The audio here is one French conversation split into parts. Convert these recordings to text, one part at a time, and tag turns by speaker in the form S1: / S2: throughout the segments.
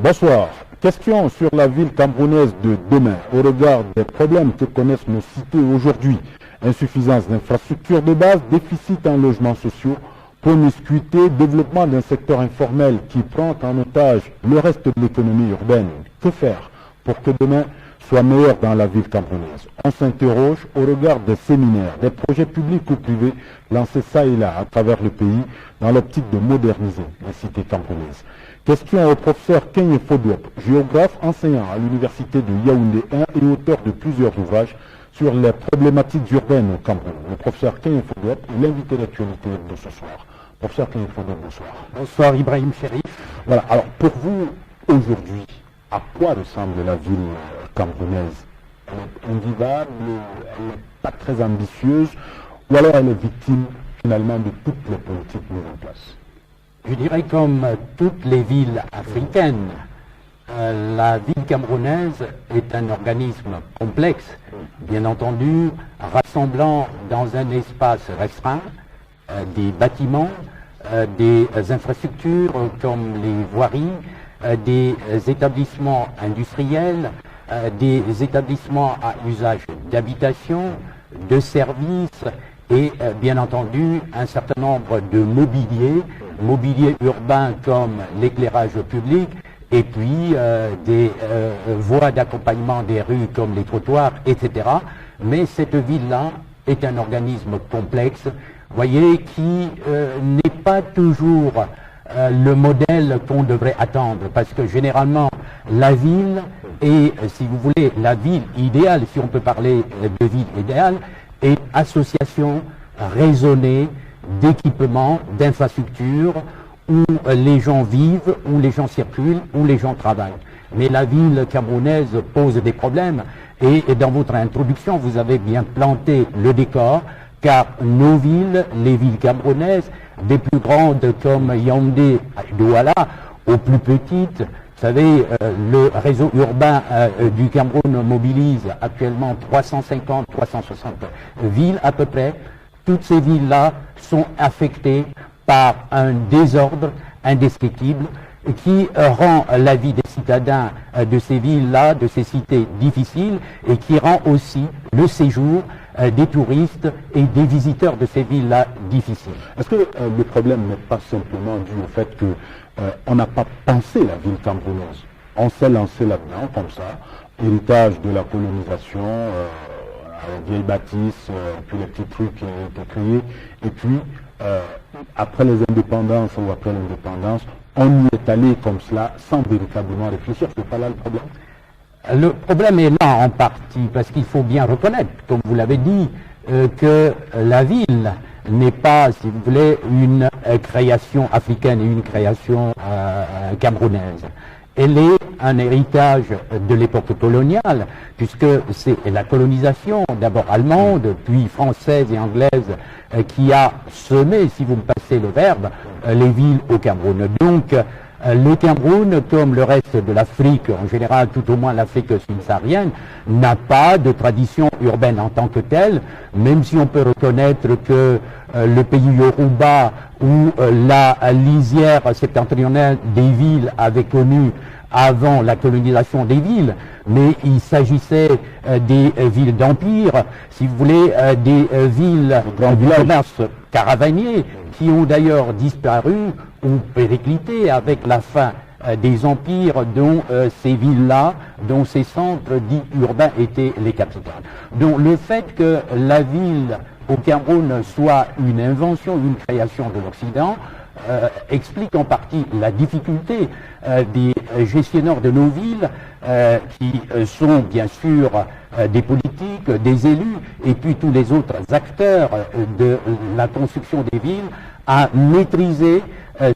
S1: Bonsoir. Question sur la ville camerounaise de demain au regard des problèmes que connaissent nos cités aujourd'hui. Insuffisance d'infrastructures de base, déficit en logements sociaux, promiscuité, développement d'un secteur informel qui prend en otage le reste de l'économie urbaine. Que faire pour que demain soit meilleur dans la ville camerounaise? On s'interroge au regard des séminaires, des projets publics ou privés lancés ça et là à travers le pays dans l'optique de moderniser les cités camerounaises. Question au professeur Kenye Fodouop, géographe, enseignant à l'université de Yaoundé 1 et auteur de plusieurs ouvrages sur les problématiques urbaines au Cameroun. Le professeur Kenye Fodouop est l'invité d'actualité de ce soir. Professeur Kenye Fodouop, bonsoir.
S2: Bonsoir Ibrahim Chérif.
S1: Voilà, alors pour vous, aujourd'hui, à quoi ressemble la ville camerounaise? Elle est invivable, elle n'est pas très ambitieuse, ou alors elle est victime finalement de toutes les politiques mises en place?
S2: Je dirais comme toutes les villes africaines, la ville camerounaise est un organisme complexe, bien entendu, rassemblant dans un espace restreint des bâtiments, des infrastructures comme les voiries, des établissements industriels, des établissements à usage d'habitation, de services et bien entendu un certain nombre de mobilier urbain comme l'éclairage public et puis des voies d'accompagnement des rues comme les trottoirs, etc. Mais cette ville-là est un organisme complexe, voyez, qui n'est pas toujours le modèle qu'on devrait attendre, parce que généralement la ville est, si vous voulez, la ville idéale, si on peut parler de ville idéale, est association raisonnée d'équipements, d'infrastructures, où les gens vivent, où les gens circulent, où les gens travaillent. Mais la ville camerounaise pose des problèmes, et dans votre introduction, vous avez bien planté le décor, car nos villes, les villes camerounaises, des plus grandes comme Yaoundé, Douala, aux plus petites, vous savez, le réseau urbain du Cameroun mobilise actuellement 350, 360 villes à peu près. Toutes ces villes-là sont affectées par un désordre indescriptible qui rend la vie des citadins de ces villes-là, de ces cités difficiles, et qui rend aussi le séjour des touristes et des visiteurs de ces villes-là difficiles.
S1: Est-ce que le problème n'est pas simplement dû au fait que on n'a pas pensé la ville camerounaise? On s'est lancé là-dedans comme ça, héritage de la colonisation, vieilles bâtisses, puis les petits trucs qui ont été créés, et puis après les indépendances ou après l'indépendance, on y est allé comme cela sans véritablement réfléchir. C'est pas là le problème?
S2: Le problème est là en partie, parce qu'il faut bien reconnaître, comme vous l'avez dit, que la ville n'est pas, si vous voulez, une création africaine et une création camerounaise. Elle est un héritage de l'époque coloniale, puisque c'est la colonisation, d'abord allemande, puis française et anglaise, qui a semé, si vous me passez le verbe, les villes au Cameroun. Donc, le Cameroun, comme le reste de l'Afrique, en général, tout au moins l'Afrique subsaharienne, n'a pas de tradition urbaine en tant que telle, même si on peut reconnaître que le pays Yoruba ou la lisière septentrionale des villes avait connu avant la colonisation des villes, mais il s'agissait des villes d'empire, si vous voulez, des villes du commerce caravanier, qui ont d'ailleurs disparu ou périclité avec la fin des empires dont ces villes-là, dont ces centres dits urbains étaient les capitales. Donc le fait que la ville au Cameroun soit une invention, une création de l'Occident, explique en partie la difficulté des gestionnaires de nos villes, qui sont bien sûr des politiques, des élus, et puis tous les autres acteurs de la construction des villes, à maîtriser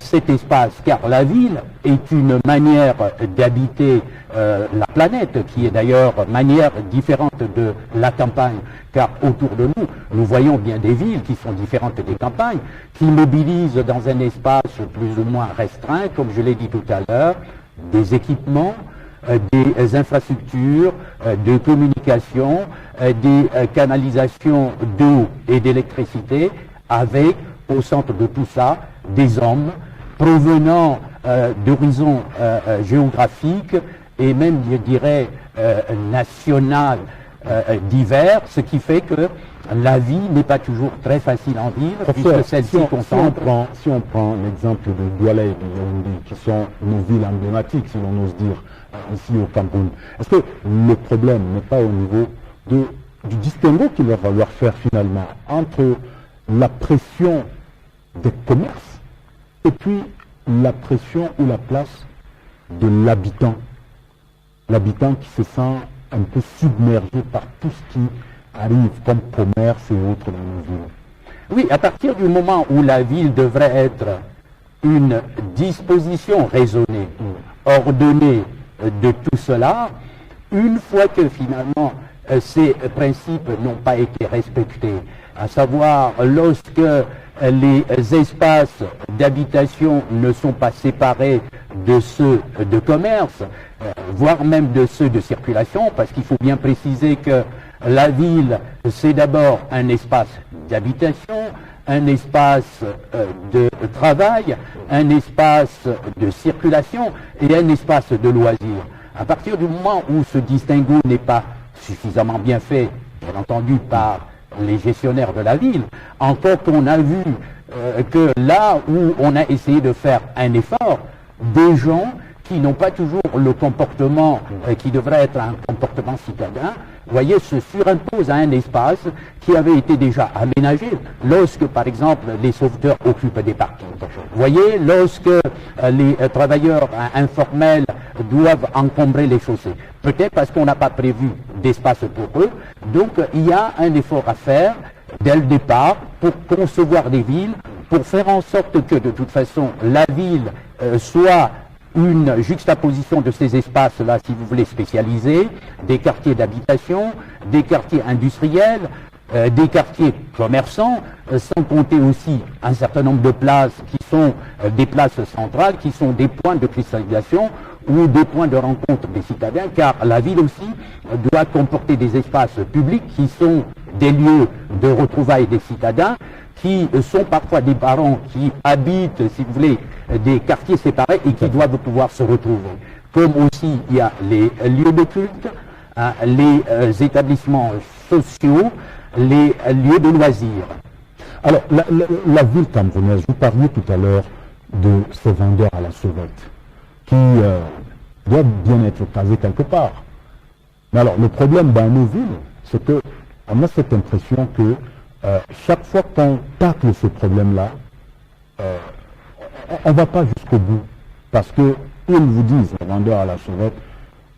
S2: cet espace, car la ville est une manière d'habiter la planète, qui est d'ailleurs manière différente de la campagne, car autour de nous, nous voyons bien des villes qui sont différentes des campagnes, qui mobilisent dans un espace plus ou moins restreint, comme je l'ai dit tout à l'heure, des équipements, des infrastructures de communication, des canalisations d'eau et d'électricité, avec au centre de tout ça des hommes provenant d'horizon géographique et même, je dirais, national divers, ce qui fait que la vie n'est pas toujours très facile à vivre, puisque celle-ci concentre...
S1: Si on prend l'exemple de Douala et de Yaoundé, qui sont nos villes emblématiques, si l'on ose dire, ici au Cameroun, est-ce que le problème n'est pas au niveau du distinguo qu'il va falloir faire finalement entre la pression des commerces et puis la pression ou la place de l'habitant qui se sent un peu submergé par tout ce qui arrive comme commerce et autres dans nos villes.
S2: Oui, à partir du moment où la ville devrait être une disposition raisonnée, ordonnée de tout cela, une fois que finalement ces principes n'ont pas été respectés, à savoir lorsque les espaces d'habitation ne sont pas séparés de ceux de commerce, voire même de ceux de circulation, parce qu'il faut bien préciser que la ville, c'est d'abord un espace d'habitation, un espace de travail, un espace de circulation et un espace de loisirs. À partir du moment où ce distinguo n'est pas suffisamment bien fait, bien entendu par les gestionnaires de la ville, encore qu'on a vu que là où on a essayé de faire un effort, des gens qui n'ont pas toujours le comportement qui devrait être un comportement citadin, vous voyez, se surimpose à un espace qui avait été déjà aménagé lorsque, par exemple, les sauveteurs occupent des parkings. Vous voyez, lorsque les travailleurs informels doivent encombrer les chaussées. Peut-être parce qu'on n'a pas prévu d'espace pour eux. Donc, il y a un effort à faire dès le départ pour concevoir des villes, pour faire en sorte que, de toute façon, la ville soit une juxtaposition de ces espaces-là, si vous voulez, spécialisés, des quartiers d'habitation, des quartiers industriels, des quartiers commerçants, sans compter aussi un certain nombre de places qui sont des places centrales, qui sont des points de cristallisation ou des points de rencontre des citadins, car la ville aussi doit comporter des espaces publics qui sont des lieux de retrouvailles des citadins, qui sont parfois des parents qui habitent, si vous voulez, des quartiers séparés et qui doivent pouvoir se retrouver. Comme aussi il y a les lieux de culte, les établissements sociaux, les lieux de loisirs.
S1: Alors, la ville camerounaise, vous parliez tout à l'heure de ces vendeurs à la sauvette, qui doivent bien être casés quelque part. Mais alors, le problème dans nos villes, c'est qu'on a cette impression que chaque fois qu'on tacle ce problème-là, on ne va pas jusqu'au bout. Parce qu'ils vous disent, les vendeurs à la sauvette,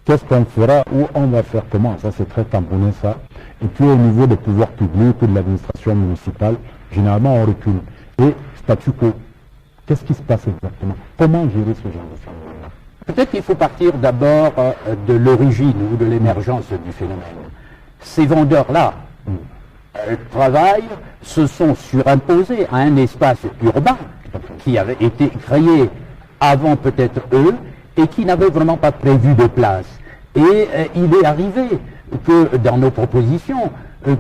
S1: qu'est-ce qu'on fera ou on va faire comment? Ça, c'est très camerounais, ça. Et puis, au niveau des pouvoirs publics ou de l'administration municipale, généralement, on recule. Et statu quo, qu'est-ce qui se passe exactement? Comment gérer ce genre de phénomène?
S2: Peut-être qu'il faut partir d'abord de l'origine ou de l'émergence du phénomène. Ces vendeurs-là, travaillent, se sont surimposés à un espace urbain qui avait été créé avant peut-être eux et qui n'avait vraiment pas prévu de place. Et il est arrivé que dans nos propositions,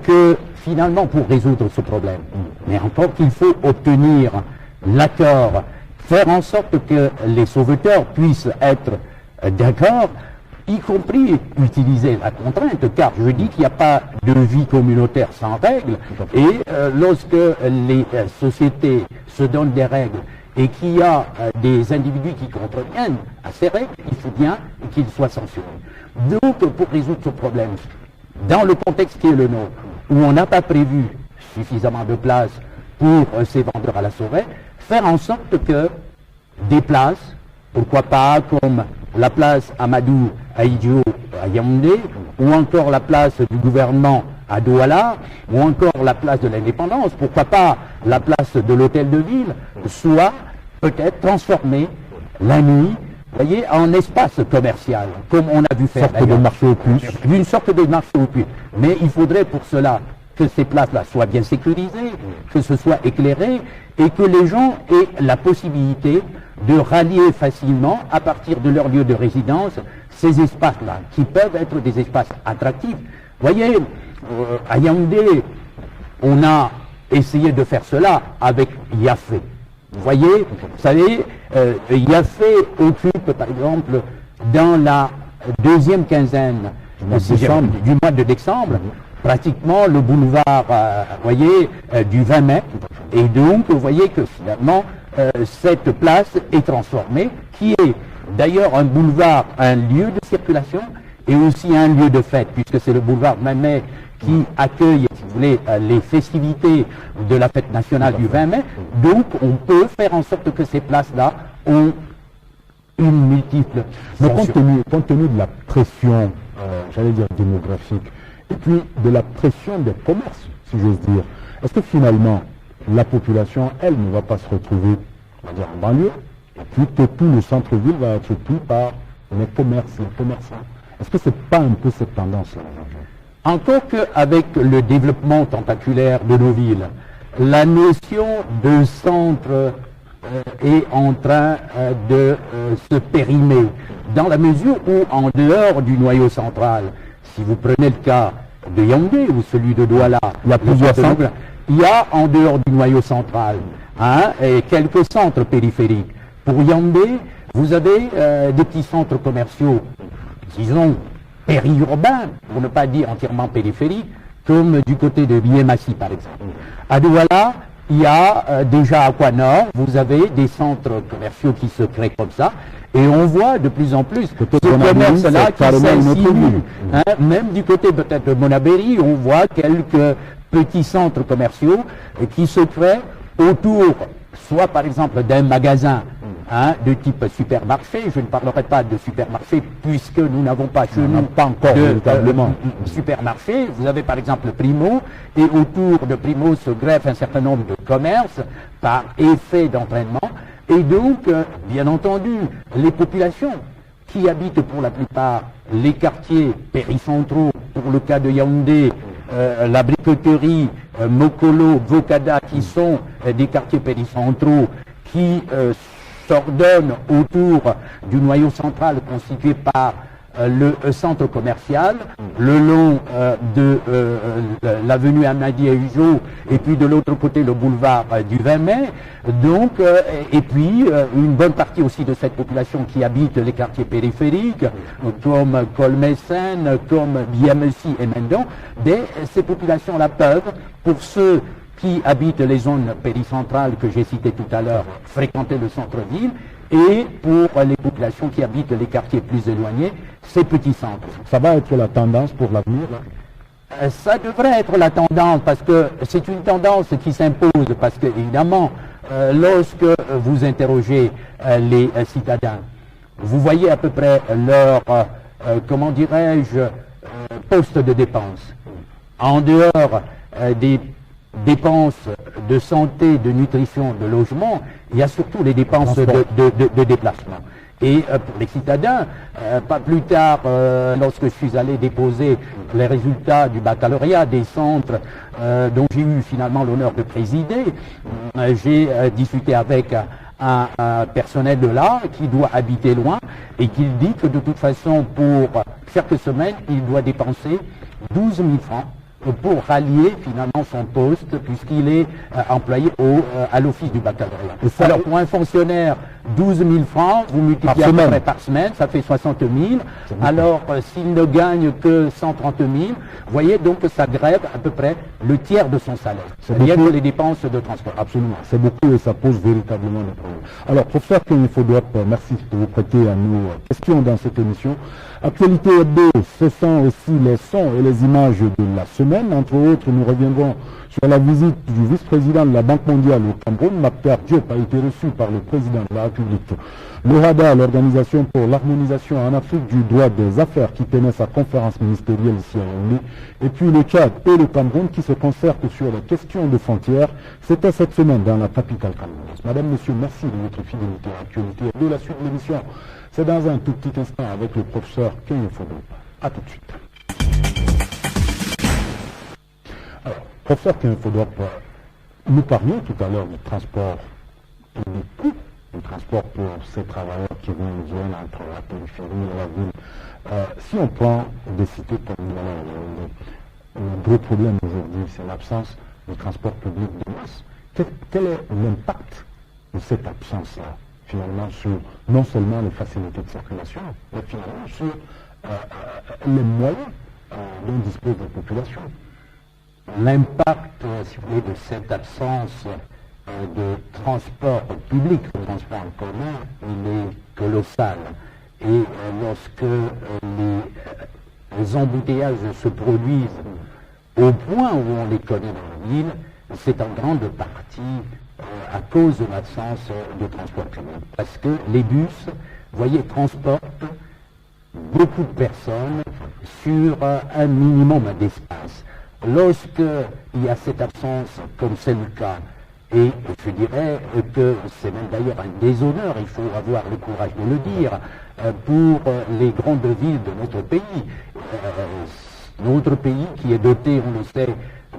S2: que finalement pour résoudre ce problème, mais encore qu'il faut obtenir l'accord, faire en sorte que les sauveteurs puissent être d'accord, y compris utiliser la contrainte, car je dis qu'il n'y a pas de vie communautaire sans règles, et lorsque les sociétés se donnent des règles et qu'il y a des individus qui contreviennent à ces règles, il faut bien qu'ils soient sanctionnés. Donc, pour résoudre ce problème, dans le contexte qui est le nôtre, où on n'a pas prévu suffisamment de place pour ces vendeurs à la sauvette, faire en sorte que des places, pourquoi pas comme la place Amadou à Idio à Yaoundé, ou encore la place du gouvernement à Douala, ou encore la place de l'indépendance, pourquoi pas la place de l'hôtel de ville, soit peut-être transformée la nuit, voyez, en espace commercial, comme on a vu faire
S1: de marché aux puces.
S2: Une sorte de marché aux puces. Mais il faudrait pour cela que ces places-là soient bien sécurisées, que ce soit éclairé, et que les gens aient la possibilité de rallier facilement, à partir de leur lieu de résidence, ces espaces-là, qui peuvent être des espaces attractifs. Vous voyez, à Yaoundé, on a essayé de faire cela avec Yafé. Vous voyez, vous savez, Yaffé occupe, par exemple, dans la deuxième quinzaine du mois de décembre, pratiquement le boulevard, voyez, du 20 mai. Et donc, vous voyez que finalement, cette place est transformée, qui est d'ailleurs un boulevard, un lieu de circulation et aussi un lieu de fête, puisque c'est le boulevard 20 mai qui accueille, si vous voulez, les festivités de la fête nationale du 20 mai. Donc, on peut faire en sorte que ces places-là ont une multiple.
S1: Mais compte tenu de la pression, j'allais dire démographique, et puis de la pression des commerces, si j'ose dire, est-ce que finalement, la population, elle, ne va pas se retrouver, on va dire, en banlieue, et puis que tout le centre-ville va être pris par les commerces, les commerçants? Est-ce que c'est pas un peu cette tendance-là?
S2: Encore qu'avec le développement tentaculaire de nos villes, la notion de centre est en train de se périmer, dans la mesure où, en dehors du noyau central, si vous prenez le cas de Yaoundé ou celui de Douala,
S1: il y a plusieurs centres.
S2: Il y a en dehors du noyau central et quelques centres périphériques. Pour Yaoundé, vous avez des petits centres commerciaux, disons, périurbains, pour ne pas dire entièrement périphériques, comme du côté de Biémassi, par exemple. À Douala, il y a déjà à Aquanor, vous avez des centres commerciaux qui se créent comme ça, et on voit de plus en plus ce commerce-là qui s'insinue. Même du côté peut-être de Monabéry, on voit quelques petits centres commerciaux qui se créent autour, soit par exemple d'un magasin de type supermarché. Je ne parlerai pas de supermarché puisque nous n'avons pas chez nous
S1: pas encore véritablement
S2: supermarché. Vous avez par exemple Primo, et autour de Primo se greffe un certain nombre de commerces par effet d'entraînement. Et donc, bien entendu, les populations qui habitent pour la plupart les quartiers péricentraux, pour le cas de Yaoundé, la briqueterie, Mokolo, Bokada, qui sont des quartiers péricentraux qui s'ordonnent autour du noyau central constitué par le centre commercial, le long de l'avenue Amadi Ejo, et puis de l'autre côté le boulevard du 20 mai. Donc, et puis une bonne partie aussi de cette population qui habite les quartiers périphériques, comme Colmessen, comme Biamessi et Mendon, ces populations-là peuvent, pour ceux qui habitent les zones péricentrales que j'ai citées tout à l'heure, fréquenter le centre-ville, et pour les populations qui habitent les quartiers plus éloignés, ces petits centres.
S1: Ça va être la tendance pour l'avenir?
S2: Ça devrait être la tendance, parce que c'est une tendance qui s'impose, parce que évidemment, lorsque vous interrogez les citadins, vous voyez à peu près leur, comment dirais-je, poste de dépenses. En dehors des dépenses de santé, de nutrition, de logement, il y a surtout les dépenses de déplacement. Et pour les citadins, pas plus tard, lorsque je suis allé déposer les résultats du baccalauréat des centres dont j'ai eu finalement l'honneur de présider, j'ai discuté avec un personnel de là qui doit habiter loin et qui dit que de toute façon, pour chaque semaine, il doit dépenser 12 000 francs pour rallier finalement son poste puisqu'il est employé à l'office du baccalauréat. Alors pour un fonctionnaire, 12 000 francs, vous multipliez à peu près par semaine, ça fait 60 000. Alors s'il ne gagne que 130 000, vous voyez donc que ça grève à peu près le tiers de son salaire. Rien que les dépenses de transport.
S1: Absolument, c'est beaucoup et ça pose véritablement des problèmes. Alors professeur Kenny Fodouap, merci de vous prêter à nos questions dans cette émission. Actualité hebdo, ce sont aussi les sons et les images de la semaine. Entre autres, nous reviendrons sur la visite du vice-président de la Banque mondiale au Cameroun. Mactar Diop a été reçu par le président de la République. Le RADA, l'Organisation pour l'harmonisation en Afrique du droit des affaires, qui tenait sa conférence ministérielle ici à Yaoundé. Et puis le Tchad et le Cameroun qui se concertent sur les questions de frontières. C'était cette semaine dans la capitale camerounaise. Madame, Monsieur, merci de votre fidélité à l'actualité. De la suite de l'émission, c'est dans un tout petit instant avec le professeur Kenny Fodouap. A tout de suite. Alors, professeur Kenny Fodouap, nous parlions tout à l'heure du transport et du coût du transport pour ces travailleurs qui viennent entre la périphérie et la ville. Si on prend des cités comme le gros problème aujourd'hui, c'est l'absence de transport public de masse. Quel est l'impact de cette absence-là finalement sur non seulement les facilités de circulation, mais finalement sur les moyens dont disposent les populations.
S2: L'impact, si vous voulez, de cette absence de transport public, de transport en commun, il est colossal. Et lorsque les embouteillages se produisent au point où on les connaît dans la ville, c'est en grande partie à cause de l'absence de transport public. Parce que les bus, vous voyez, transportent beaucoup de personnes sur un minimum d'espace. Lorsqu'il y a cette absence, comme c'est le cas, et je dirais que c'est même d'ailleurs un déshonneur, il faut avoir le courage de le dire, pour les grandes villes de notre pays. Notre pays qui est doté, on le sait,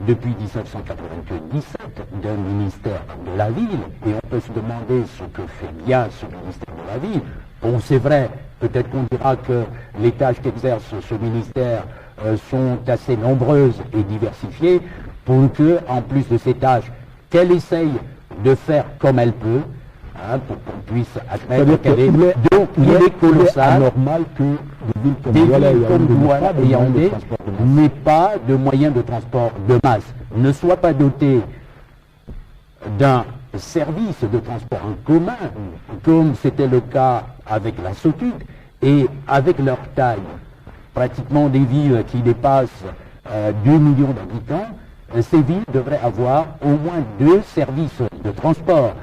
S2: depuis 1997 d'un ministère de la ville, et on peut se demander ce que fait bien ce ministère de la ville. Bon, c'est vrai, peut-être qu'on dira que les tâches qu'exerce ce ministère sont assez nombreuses et diversifiées pour que, en plus de ces tâches, qu'elle essaye de faire comme elle peut, pour qu'on puisse admettre qu'elle est... Donc, il est colossal.
S1: C'est normal que
S2: des villes comme Douala et Yaoundé n'aient pas de moyens de transport de masse, ne soient pas dotés d'un service de transport en commun, comme c'était le cas avec la SOTUC, et avec leur taille, pratiquement des villes qui dépassent 2 millions d'habitants, ces villes devraient avoir au moins 2 services de transport.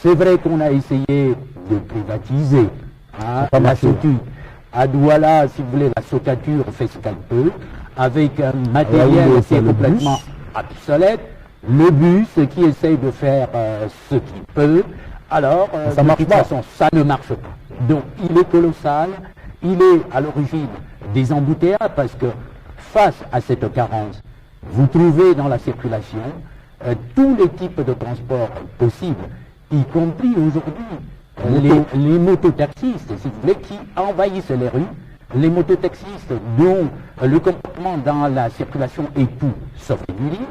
S2: C'est vrai qu'on a essayé de privatiser la SOTUC. À Douala, si vous voulez, la Socature fait ce qu'elle peut, avec un matériel qui est complètement obsolète, le bus qui essaye de faire ce qu'il peut, alors
S1: ça
S2: de
S1: marche
S2: toute
S1: pas.
S2: façon, ça ne marche pas. Donc il est colossal, il est à l'origine des embouteillages, parce que face à cette carence, vous trouvez dans la circulation tous les types de transports possibles, y compris aujourd'hui les mototaxistes, si vous voulez, qui envahissent les rues, les mototaxistes dont le comportement dans la circulation est tout sauf régulier,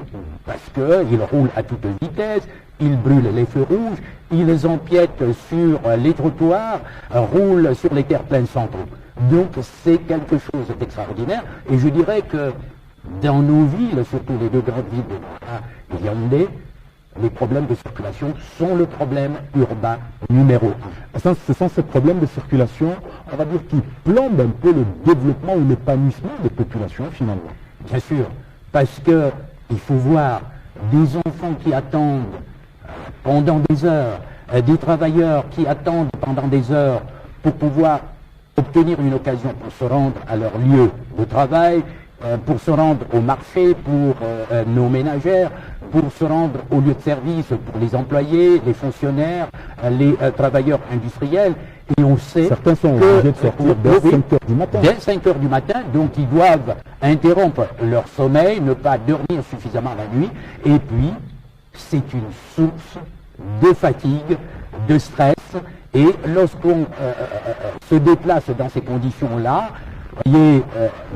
S2: parce qu'ils roulent à toute vitesse, ils brûlent les feux rouges, ils empiètent sur les trottoirs, roulent sur les terre-pleins centraux. Donc c'est quelque chose d'extraordinaire, et je dirais que dans nos villes, surtout les 2 grandes villes de Douala et Yaoundé, les problèmes de circulation sont le problème urbain numéro 1.
S1: Ce sont ces problèmes de circulation, on va dire, qui plombent un peu le développement ou l'épanouissement des populations finalement.
S2: Bien sûr, parce que il faut voir des enfants qui attendent pendant des heures, des travailleurs qui attendent pendant des heures pour pouvoir obtenir une occasion pour se rendre à leur lieu de travail, pour se rendre au marché pour nos ménagères, pour se rendre au lieu de service pour les employés, les fonctionnaires, les travailleurs industriels. Et on sait
S1: certains sont obligés de sortir dès 5 heures du matin.
S2: Dès 5 heures du matin, donc ils doivent interrompre leur sommeil, ne pas dormir suffisamment la nuit. Et puis, c'est une source de fatigue, de stress. Et lorsqu'on se déplace dans ces conditions-là, voyez,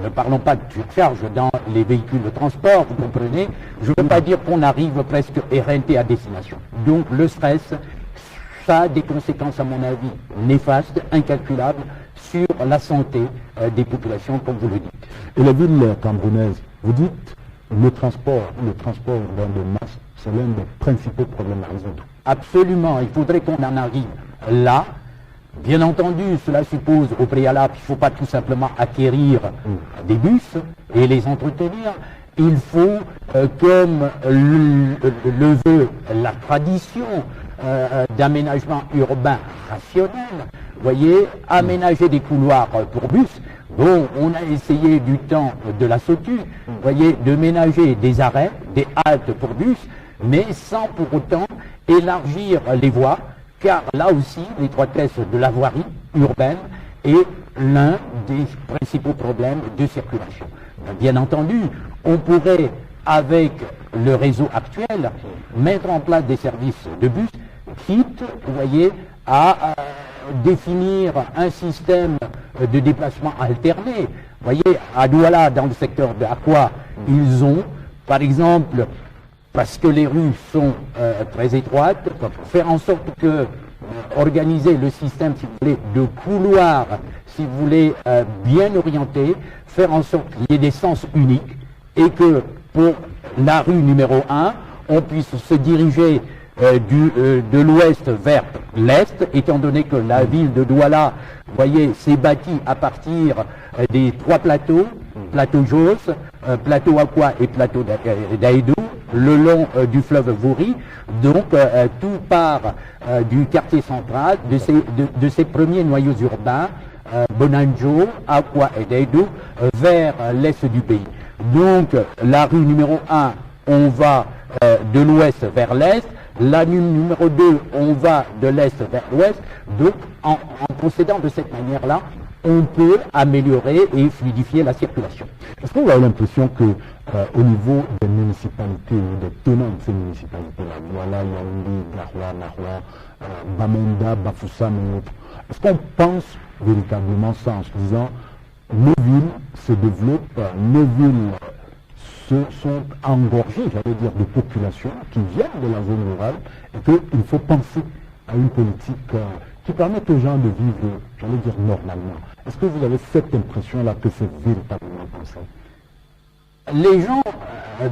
S2: ne parlons pas de surcharge dans les véhicules de transport, vous comprenez, je ne veux pas dire qu'on arrive presque éreinté à destination. Donc le stress, ça a des conséquences, à mon avis, néfastes, incalculables, sur la santé des populations, comme vous le dites.
S1: Et la ville camerounaise, vous dites, le transport urbain de masse, c'est l'un des principaux problèmes à résoudre.
S2: Absolument, il faudrait qu'on en arrive là. Bien entendu, cela suppose au préalable qu'il ne faut pas tout simplement acquérir des bus et les entretenir. Il faut, comme le veut la tradition d'aménagement urbain rationnel, voyez, aménager des couloirs pour bus. Bon, on a essayé du temps de la SOTUC, voyez, de ménager des arrêts, des haltes pour bus, mais sans pour autant élargir les voies, car là aussi, l'étroitesse de la voirie urbaine est l'un des principaux problèmes de circulation. Bien entendu, on pourrait, avec le réseau actuel, mettre en place des services de bus, quitte, vous voyez, à définir un système de déplacement alterné. Vous voyez, à Douala, dans le secteur de Akwa, ils ont, par exemple, parce que les rues sont très étroites, faire en sorte que organiser le système, si vous voulez, de couloirs, si vous voulez, bien orientés, faire en sorte qu'il y ait des sens uniques et que pour la rue numéro 1, on puisse se diriger de l'ouest vers l'est, étant donné que la ville de Douala, vous voyez, s'est bâtie à partir des trois plateaux, plateau Jos, plateau Aqua et plateau d'Aïdou, le long du fleuve Vouri. Donc tout part du quartier central, de ces premiers noyaux urbains, Bonanjo, Aqua et Daïdou, vers l'est du pays. Donc la rue numéro 1, on va de l'ouest vers l'est. La numéro 2, on va de l'est vers l'ouest. Donc, en procédant de cette manière-là, on peut améliorer et fluidifier la circulation.
S1: Est-ce que vous avez l'impression que au niveau des municipalités ou des tenants de ces municipalités-là, Douala, Yaoundé, Garoua, Nahua, Bamenda, Bafoussam et autres, est-ce qu'on pense véritablement ça en se disant nos villes se développent, nos villes se sont engorgées, j'allais dire, de populations qui viennent de la zone rurale et qu'il faut penser à une politique qui permette aux gens de vivre, j'allais dire, normalement. Est-ce que vous avez cette impression-là que c'est véritablement comme ça?
S2: Les gens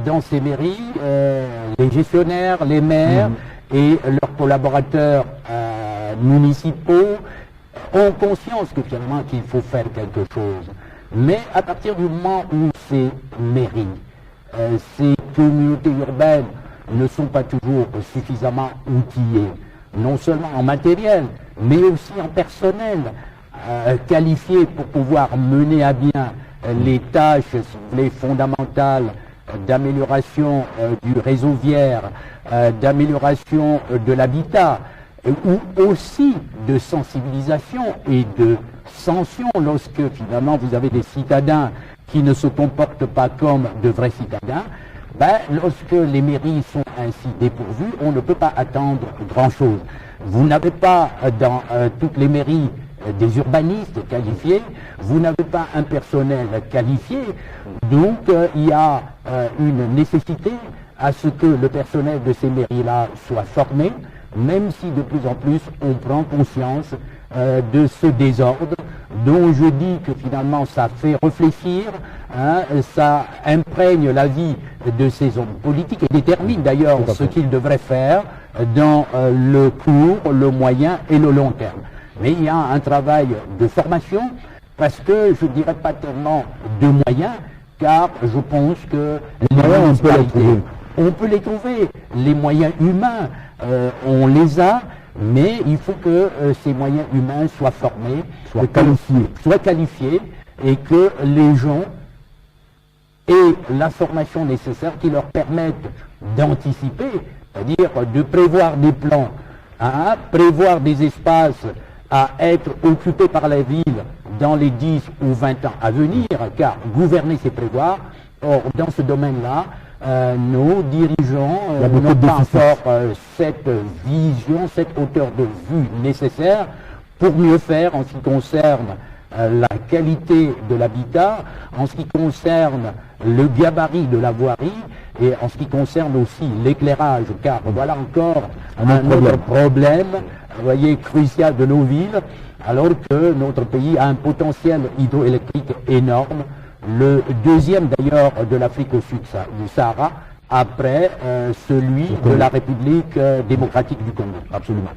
S2: dans ces mairies, les gestionnaires, les maires et leurs collaborateurs municipaux ont conscience que finalement qu'il faut faire quelque chose. Mais à partir du moment où ces mairies, ces communautés urbaines ne sont pas toujours suffisamment outillées, non seulement en matériel, mais aussi en personnel, qualifié pour pouvoir mener à bien les tâches, si vous voulez, fondamentales d'amélioration du réseau viaire, d'amélioration de l'habitat, ou aussi de sensibilisation et de sanction lorsque finalement vous avez des citadins qui ne se comportent pas comme de vrais citadins. Lorsque les mairies sont ainsi dépourvues, on ne peut pas attendre grand-chose. Vous n'avez pas dans toutes les mairies des urbanistes qualifiés, vous n'avez pas un personnel qualifié, donc il y a une nécessité à ce que le personnel de ces mairies-là soit formé, même si de plus en plus on prend conscience de ce désordre dont je dis que finalement ça fait réfléchir, ça imprègne la vie de ces hommes politiques et détermine d'ailleurs ce qu'ils devraient faire dans le court, le moyen et le long terme. Mais il y a un travail de formation parce que je ne dirais pas tellement de moyens, car je pense que on peut les trouver. Les moyens humains, on les a, mais il faut que ces moyens humains soient formés, soient qualifiés, et que les gens aient la formation nécessaire qui leur permette d'anticiper, c'est-à-dire de prévoir des plans, prévoir des espaces à être occupés par la ville dans les 10 ou 20 ans à venir, car gouverner c'est prévoir. Or, dans ce domaine-là, nos dirigeants n'ont pas encore cette vision, cette hauteur de vue nécessaire pour mieux faire en ce qui concerne la qualité de l'habitat, en ce qui concerne le gabarit de la voirie et en ce qui concerne aussi l'éclairage, car voilà encore un autre problème, vous voyez, crucial de nos villes, alors que notre pays a un potentiel hydroélectrique énorme, le deuxième d'ailleurs de l'Afrique au sud du Sahara, après celui de la République démocratique du Congo.
S1: Absolument.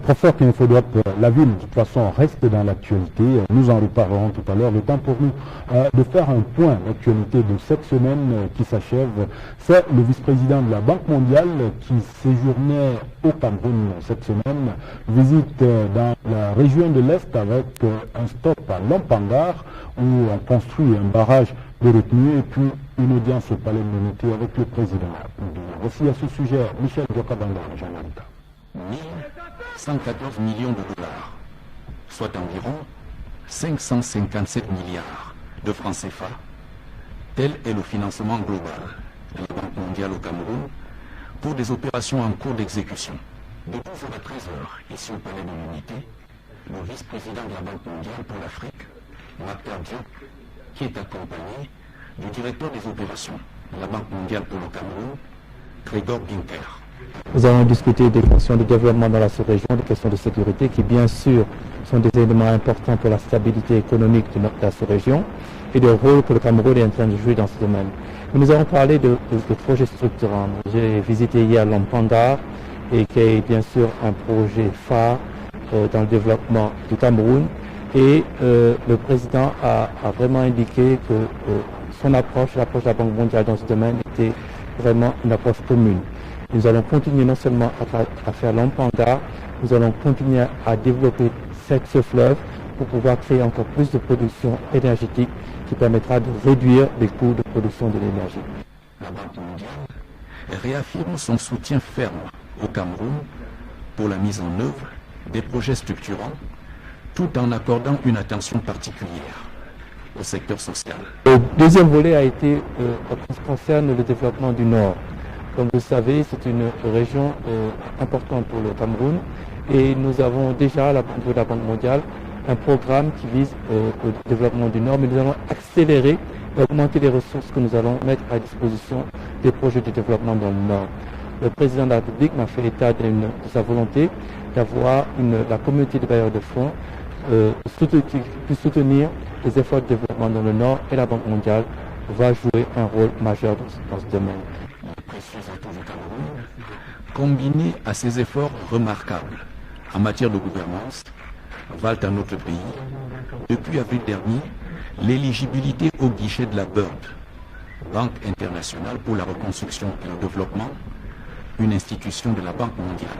S1: Professeur Kenfodop, la ville de toute façon reste dans l'actualité, nous en reparlerons tout à l'heure. Le temps pour nous de faire un point d'actualité de cette semaine qui s'achève. C'est le vice-président de la Banque mondiale qui séjournait au Cameroun cette semaine, visite dans la région de l'Est avec un stop à Lompangar où on construit un barrage de retenue et puis une audience au palais de l'unité avec le président. Voici à ce sujet Michel Diokabanga, Jean-Marc.
S3: 114 millions de dollars, soit environ 557 milliards de francs CFA. Tel est le financement global de la Banque mondiale au Cameroun pour des opérations en cours d'exécution. De 12h à 13h, ici au palais de l'unité, le vice-président de la Banque mondiale pour l'Afrique, Mactar Diop, qui est accompagné du directeur des opérations de la Banque mondiale pour le Cameroun, Grégor Ginter.
S4: Nous allons discuter des questions de développement dans la sous-région, des questions de sécurité qui, bien sûr, sont des éléments importants pour la stabilité économique de la sous-région et du rôle que le Cameroun est en train de jouer dans ce domaine. Mais nous allons parler de projets structurants. J'ai visité hier l'Ampandar et qui est bien sûr un projet phare dans le développement du Cameroun. Et le président a vraiment indiqué que son approche, l'approche de la Banque mondiale dans ce domaine était vraiment une approche commune. Nous allons continuer non seulement à faire l'Ampandar, nous allons continuer à développer ce fleuve pour pouvoir créer encore plus de production énergétique qui permettra de réduire les coûts de production de l'énergie.
S3: La Banque mondiale réaffirme son soutien ferme au Cameroun pour la mise en œuvre des projets structurants tout en accordant une attention particulière au secteur social.
S4: Le deuxième volet a été concerne le développement du Nord. Comme vous le savez, c'est une région importante pour le Cameroun et nous avons déjà, au niveau de la Banque mondiale, un programme qui vise le développement du Nord, mais nous allons accélérer et augmenter les ressources que nous allons mettre à disposition des projets de développement dans le Nord. Le président de la République m'a fait état de sa volonté d'avoir la communauté de bailleurs de fonds qui puisse soutenir les efforts de développement dans le Nord et la Banque mondiale va jouer un rôle majeur dans ce domaine.
S3: Les précieux atouts du Cameroun, combinés à ces efforts remarquables en matière de gouvernance, valent à notre pays, depuis avril dernier, l'éligibilité au guichet de la BIRD, Banque internationale pour la reconstruction et le développement, une institution de la Banque mondiale.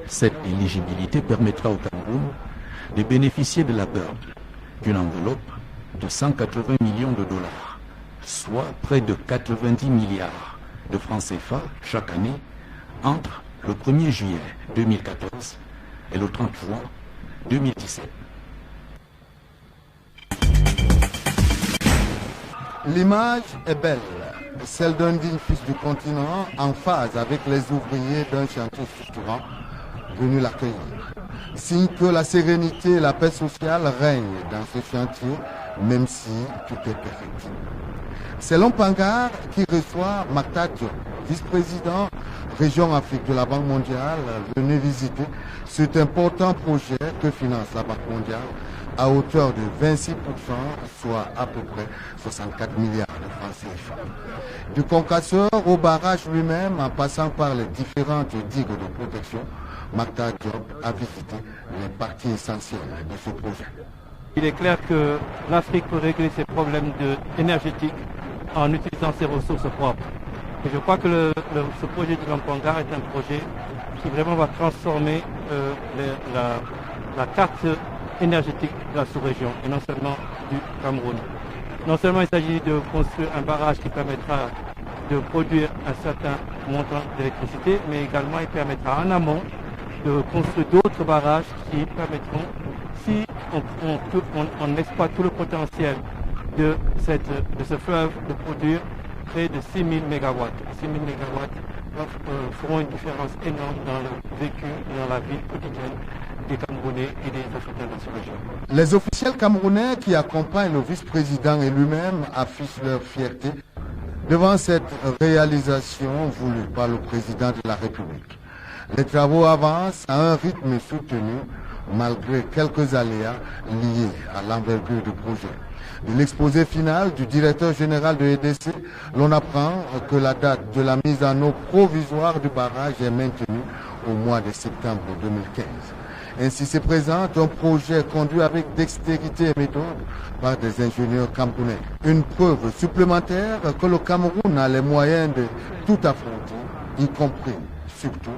S3: Cette éligibilité permettra au Cameroun de bénéficier de la BIRD, d'une enveloppe de 180 millions de dollars, soit près de 90 milliards de francs CFA chaque année entre le 1er juillet 2014 et le 30 juin 2017.
S5: L'image est belle, celle d'un digne fils du continent en phase avec les ouvriers d'un chantier structurant venus l'accueillir. Signe que la sérénité et la paix sociale règnent dans ce chantier, même si tout est perfectible. C'est l'Ampandar qui reçoit Mactar Diop, vice-président région Afrique de la Banque mondiale, venu visiter cet important projet que finance la Banque mondiale à hauteur de 26%, soit à peu près 64 milliards de francs CFA. Du concasseur au barrage lui-même, en passant par les différentes digues de protection, Mactar Diop a visité les parties essentielles de ce projet.
S6: Il est clair que l'Afrique peut régler ses problèmes énergétiques en utilisant ses ressources propres. Et je crois que ce projet de l'Ampandar est un projet qui vraiment va transformer la carte énergétique de la sous-région, et non seulement du Cameroun. Non seulement il s'agit de construire un barrage qui permettra de produire un certain montant d'électricité, mais également il permettra en amont de construire d'autres barrages qui permettront, si on exploite tout le potentiel de ce fleuve, de produire près de 6 000 MW. 6 000 MW feront une différence énorme dans le vécu et dans la vie quotidienne des Camerounais et des Africains de cette région.
S5: Les officiels camerounais qui accompagnent le vice-président et lui-même affichent leur fierté devant cette réalisation voulue par le président de la République. Les travaux avancent à un rythme soutenu malgré quelques aléas liés à l'envergure du projet. De l'exposé final du directeur général de EDC, l'on apprend que la date de la mise en eau provisoire du barrage est maintenue au mois de septembre 2015. Ainsi se présente un projet conduit avec dextérité et méthode par des ingénieurs camerounais. Une preuve supplémentaire que le Cameroun a les moyens de tout affronter, y compris, surtout,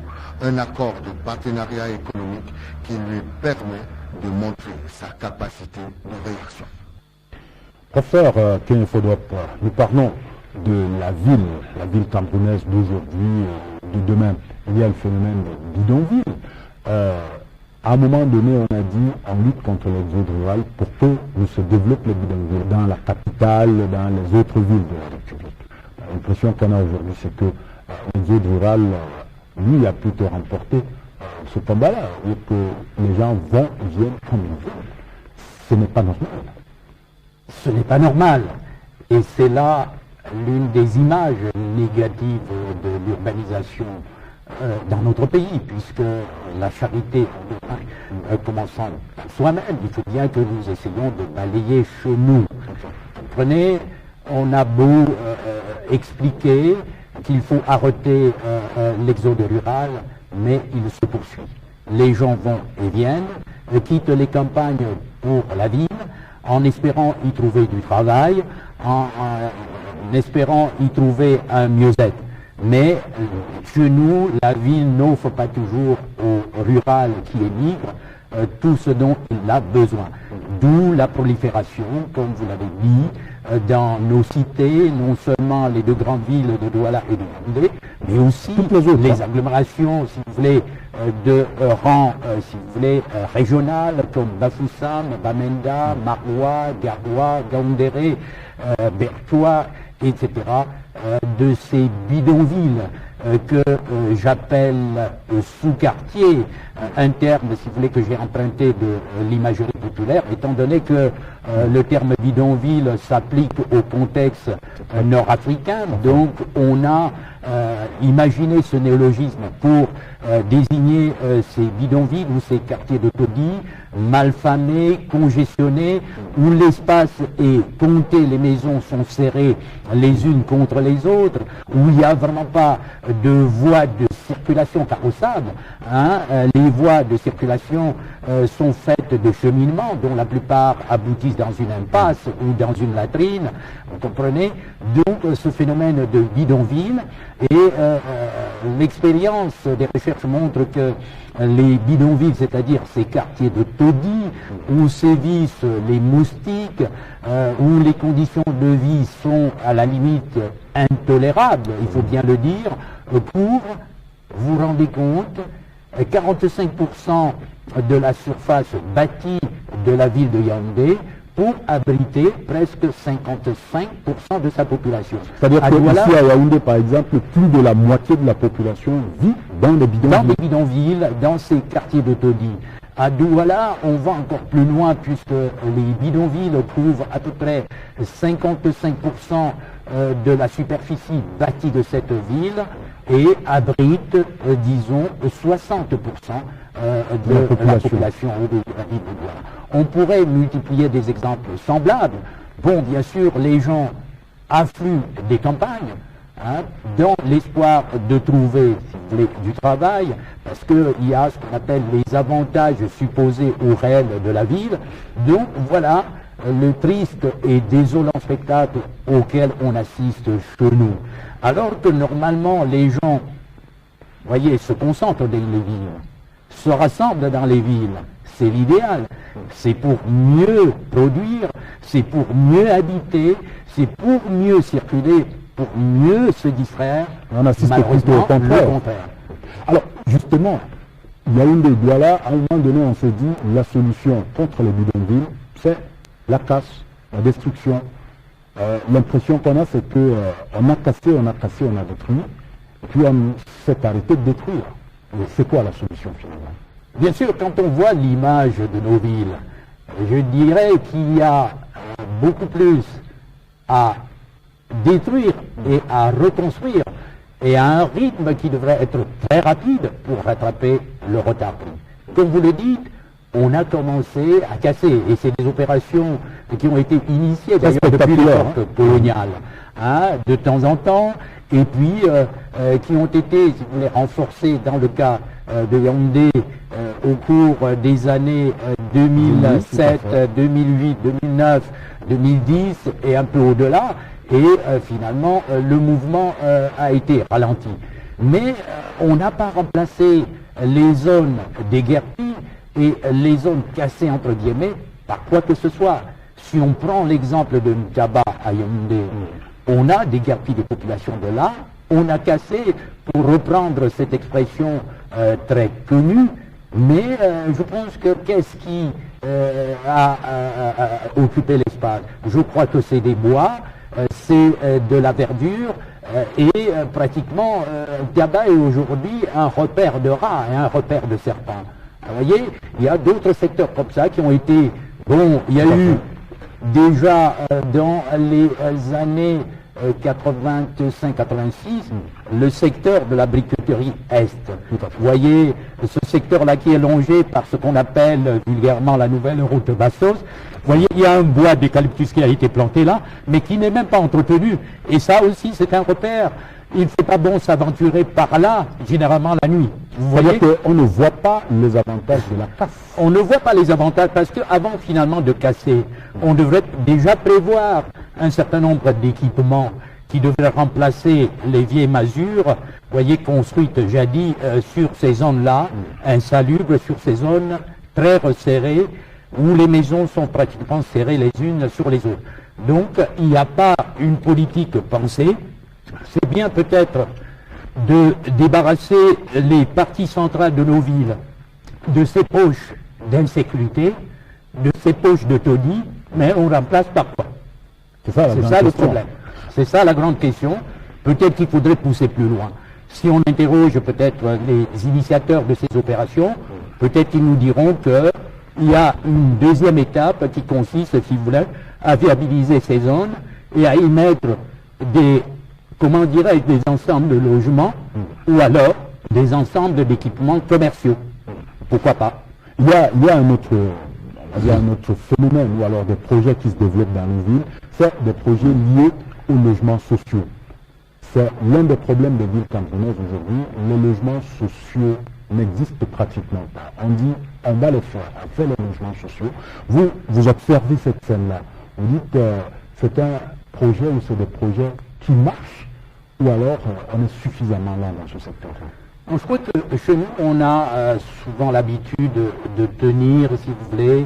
S5: un accord de partenariat économique qui lui permet de montrer sa capacité de réaction.
S1: Professeur Ken Fodop, nous parlons de la ville camerounaise d'aujourd'hui, de demain. Il y a le phénomène de bidonville. À un moment donné, on a dit on lutte contre l'exode rural pour que ne se développent les bidonvilles dans la capitale, dans les autres villes de la République. L'impression qu'on a aujourd'hui, c'est que l'exode rural, lui, a plutôt remporté ce combat-là, et que les gens viennent comme ils veulent. Ce n'est pas normal.
S2: Ce n'est pas normal. Et c'est là l'une des images négatives de l'urbanisation dans notre pays, puisque la charité, commençant par soi-même, il faut bien que nous essayions de balayer chez nous. Vous comprenez, on a beau expliquer qu'il faut arrêter l'exode rural, mais il se poursuit. Les gens vont et viennent, quittent les campagnes pour la ville, en espérant y trouver du travail, en espérant y trouver un mieux-être. Mais chez nous, la ville n'offre pas toujours au rural qui émigre tout ce dont il a besoin. D'où la prolifération, comme vous l'avez dit, dans nos cités, non seulement les deux grandes villes de Douala et de Yaoundé, mais aussi les agglomérations, si vous voulez, de rang, si vous voulez, régional, comme Bafoussam, Bamenda, Maroua, Garoua, Gaoundéré, Bertois, etc., de ces bidonvilles que j'appelle sous-quartiers, un terme, si vous voulez, que j'ai emprunté de l'imagerie populaire, étant donné que le terme bidonville s'applique au contexte nord-africain, donc on a imaginé ce néologisme pour désigner ces bidonvilles ou ces quartiers de taudis malfamés, congestionnés, où l'espace est compté, les maisons sont serrées les unes contre les autres, où il n'y a vraiment pas de voies de circulation carrossable. Les voies de circulation sont faites de cheminements, dont la plupart aboutissent dans une impasse ou dans une latrine, vous comprenez. Donc ce phénomène de bidonville, et l'expérience des recherches montre que les bidonvilles, c'est-à-dire ces quartiers de taudis, où sévissent les moustiques, où les conditions de vie sont à la limite intolérables, il faut bien le dire, pour, vous vous rendez compte, 45% de la surface bâtie de la ville de Yaoundé pour abriter presque 55% de sa population.
S1: C'est-à-dire qu'ici à Yaoundé, par exemple, plus de la moitié de la population vit dans les bidonvilles.
S2: Dans les bidonvilles, dans ces quartiers de taudis. À Douala, on va encore plus loin puisque les bidonvilles couvrent à peu près 55% de la superficie bâtie de cette ville et abritent, disons, 60% de la population de la ville de Douala. On pourrait multiplier des exemples semblables. Bon, bien sûr, les gens affluent des campagnes, dans l'espoir de trouver, si vous voulez, du travail, parce qu'il y a ce qu'on appelle les avantages supposés au réel de la ville. Donc voilà le triste et désolant spectacle auquel on assiste chez nous. Alors que normalement les gens, voyez, se concentrent dans les villes, se rassemblent dans les villes. C'est l'idéal. C'est pour mieux produire, c'est pour mieux habiter, c'est pour mieux circuler, pour mieux se distraire.
S1: On assiste plutôt au contraire. Alors, justement, Yaoundé et Douala, à un moment donné, on se dit la solution contre les bidonvilles, c'est la casse, la destruction. L'impression qu'on a, c'est qu'on a cassé, on a détruit, puis on s'est arrêté de détruire. C'est quoi la solution finalement?
S2: Bien sûr, quand on voit l'image de nos villes, je dirais qu'il y a beaucoup plus à détruire et à reconstruire, et à un rythme qui devrait être très rapide pour rattraper le retard pris. Comme vous le dites, on a commencé à casser, et c'est des opérations qui ont été initiées d'ailleurs depuis l'époque coloniale, de temps en temps, et puis qui ont été, si vous voulez, renforcées dans le cas de Yaoundé au cours des années 2007, 2008, 2009, 2010 et un peu au-delà, et finalement le mouvement a été ralenti. Mais on n'a pas remplacé les zones déguerpies et les zones cassées entre guillemets par quoi que ce soit. Si on prend l'exemple de Ntaba à Yaoundé, on a déguerpi des populations de là, on a cassé, pour reprendre cette expression très connue, mais je pense que qu'est-ce qui a occupé l'espace? Je crois que c'est des bois, c'est de la verdure, et pratiquement Ntaba est aujourd'hui un repère de rats et un repère de serpents. Vous voyez, il y a d'autres secteurs comme ça qui ont été... Bon, il y a eu déjà dans les années 85-86, le secteur de la briqueterie Est. Vous voyez, ce secteur-là qui est longé par ce qu'on appelle vulgairement la nouvelle route Bastos. Vous voyez, il y a un bois d'eucalyptus qui a été planté là, mais qui n'est même pas entretenu. Et ça aussi, c'est un repère. Il ne fait pas bon s'aventurer par là, généralement la nuit. Vous voyez
S1: qu'on ne voit pas les avantages de la casse.
S2: On ne voit pas les avantages parce qu'avant finalement de casser, on devrait déjà prévoir un certain nombre d'équipements qui devraient remplacer les vieilles masures, voyez, construites jadis sur ces zones-là, insalubres, sur ces zones très resserrées, où les maisons sont pratiquement serrées les unes sur les autres. Donc, il n'y a pas une politique pensée. C'est bien peut-être de débarrasser les parties centrales de nos villes de ces poches d'insécurité, de ces poches de taudis, mais on remplace par quoi? C'est ça le problème. C'est ça la grande question. Peut-être qu'il faudrait pousser plus loin. Si on interroge peut-être les initiateurs de ces opérations, peut-être qu'ils nous diront qu'il y a une deuxième étape qui consiste, si vous voulez, à viabiliser ces zones et à y mettre des des ensembles de logements ou alors des ensembles d'équipements commerciaux. Pourquoi pas?
S1: Il y a un autre phénomène ou alors des projets qui se développent dans nos villes, c'est des projets liés aux logements sociaux. C'est l'un des problèmes des villes camerounaises aujourd'hui. Les logements sociaux n'existent pratiquement pas. On dit, on va les faire, on fait les logements sociaux. Vous observez cette scène-là. Vous dites que c'est un projet ou c'est des projets qui marchent ou alors on est suffisamment là dans ce secteur-là?
S2: Je crois que chez nous, on a souvent l'habitude de tenir, si vous voulez,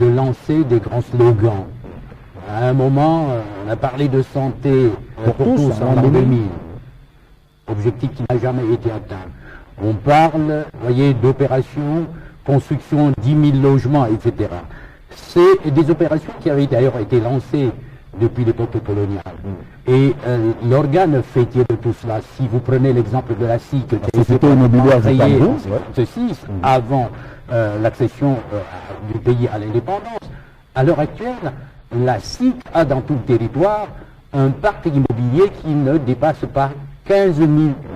S2: de lancer des grands slogans. À un moment, on a parlé de santé pour tous en l'an 2000, objectif qui n'a jamais été atteint. On parle, voyez, d'opérations, construction 10 000 logements, etc. C'est des opérations qui avaient d'ailleurs été lancées depuis l'époque coloniale. Et l'organe fêtier de tout cela, si vous prenez l'exemple de la SIC, qui a été créée en 1966, avant l'accession du pays à l'indépendance, à l'heure actuelle, la SIC a dans tout le territoire un parc immobilier qui ne dépasse pas 15 000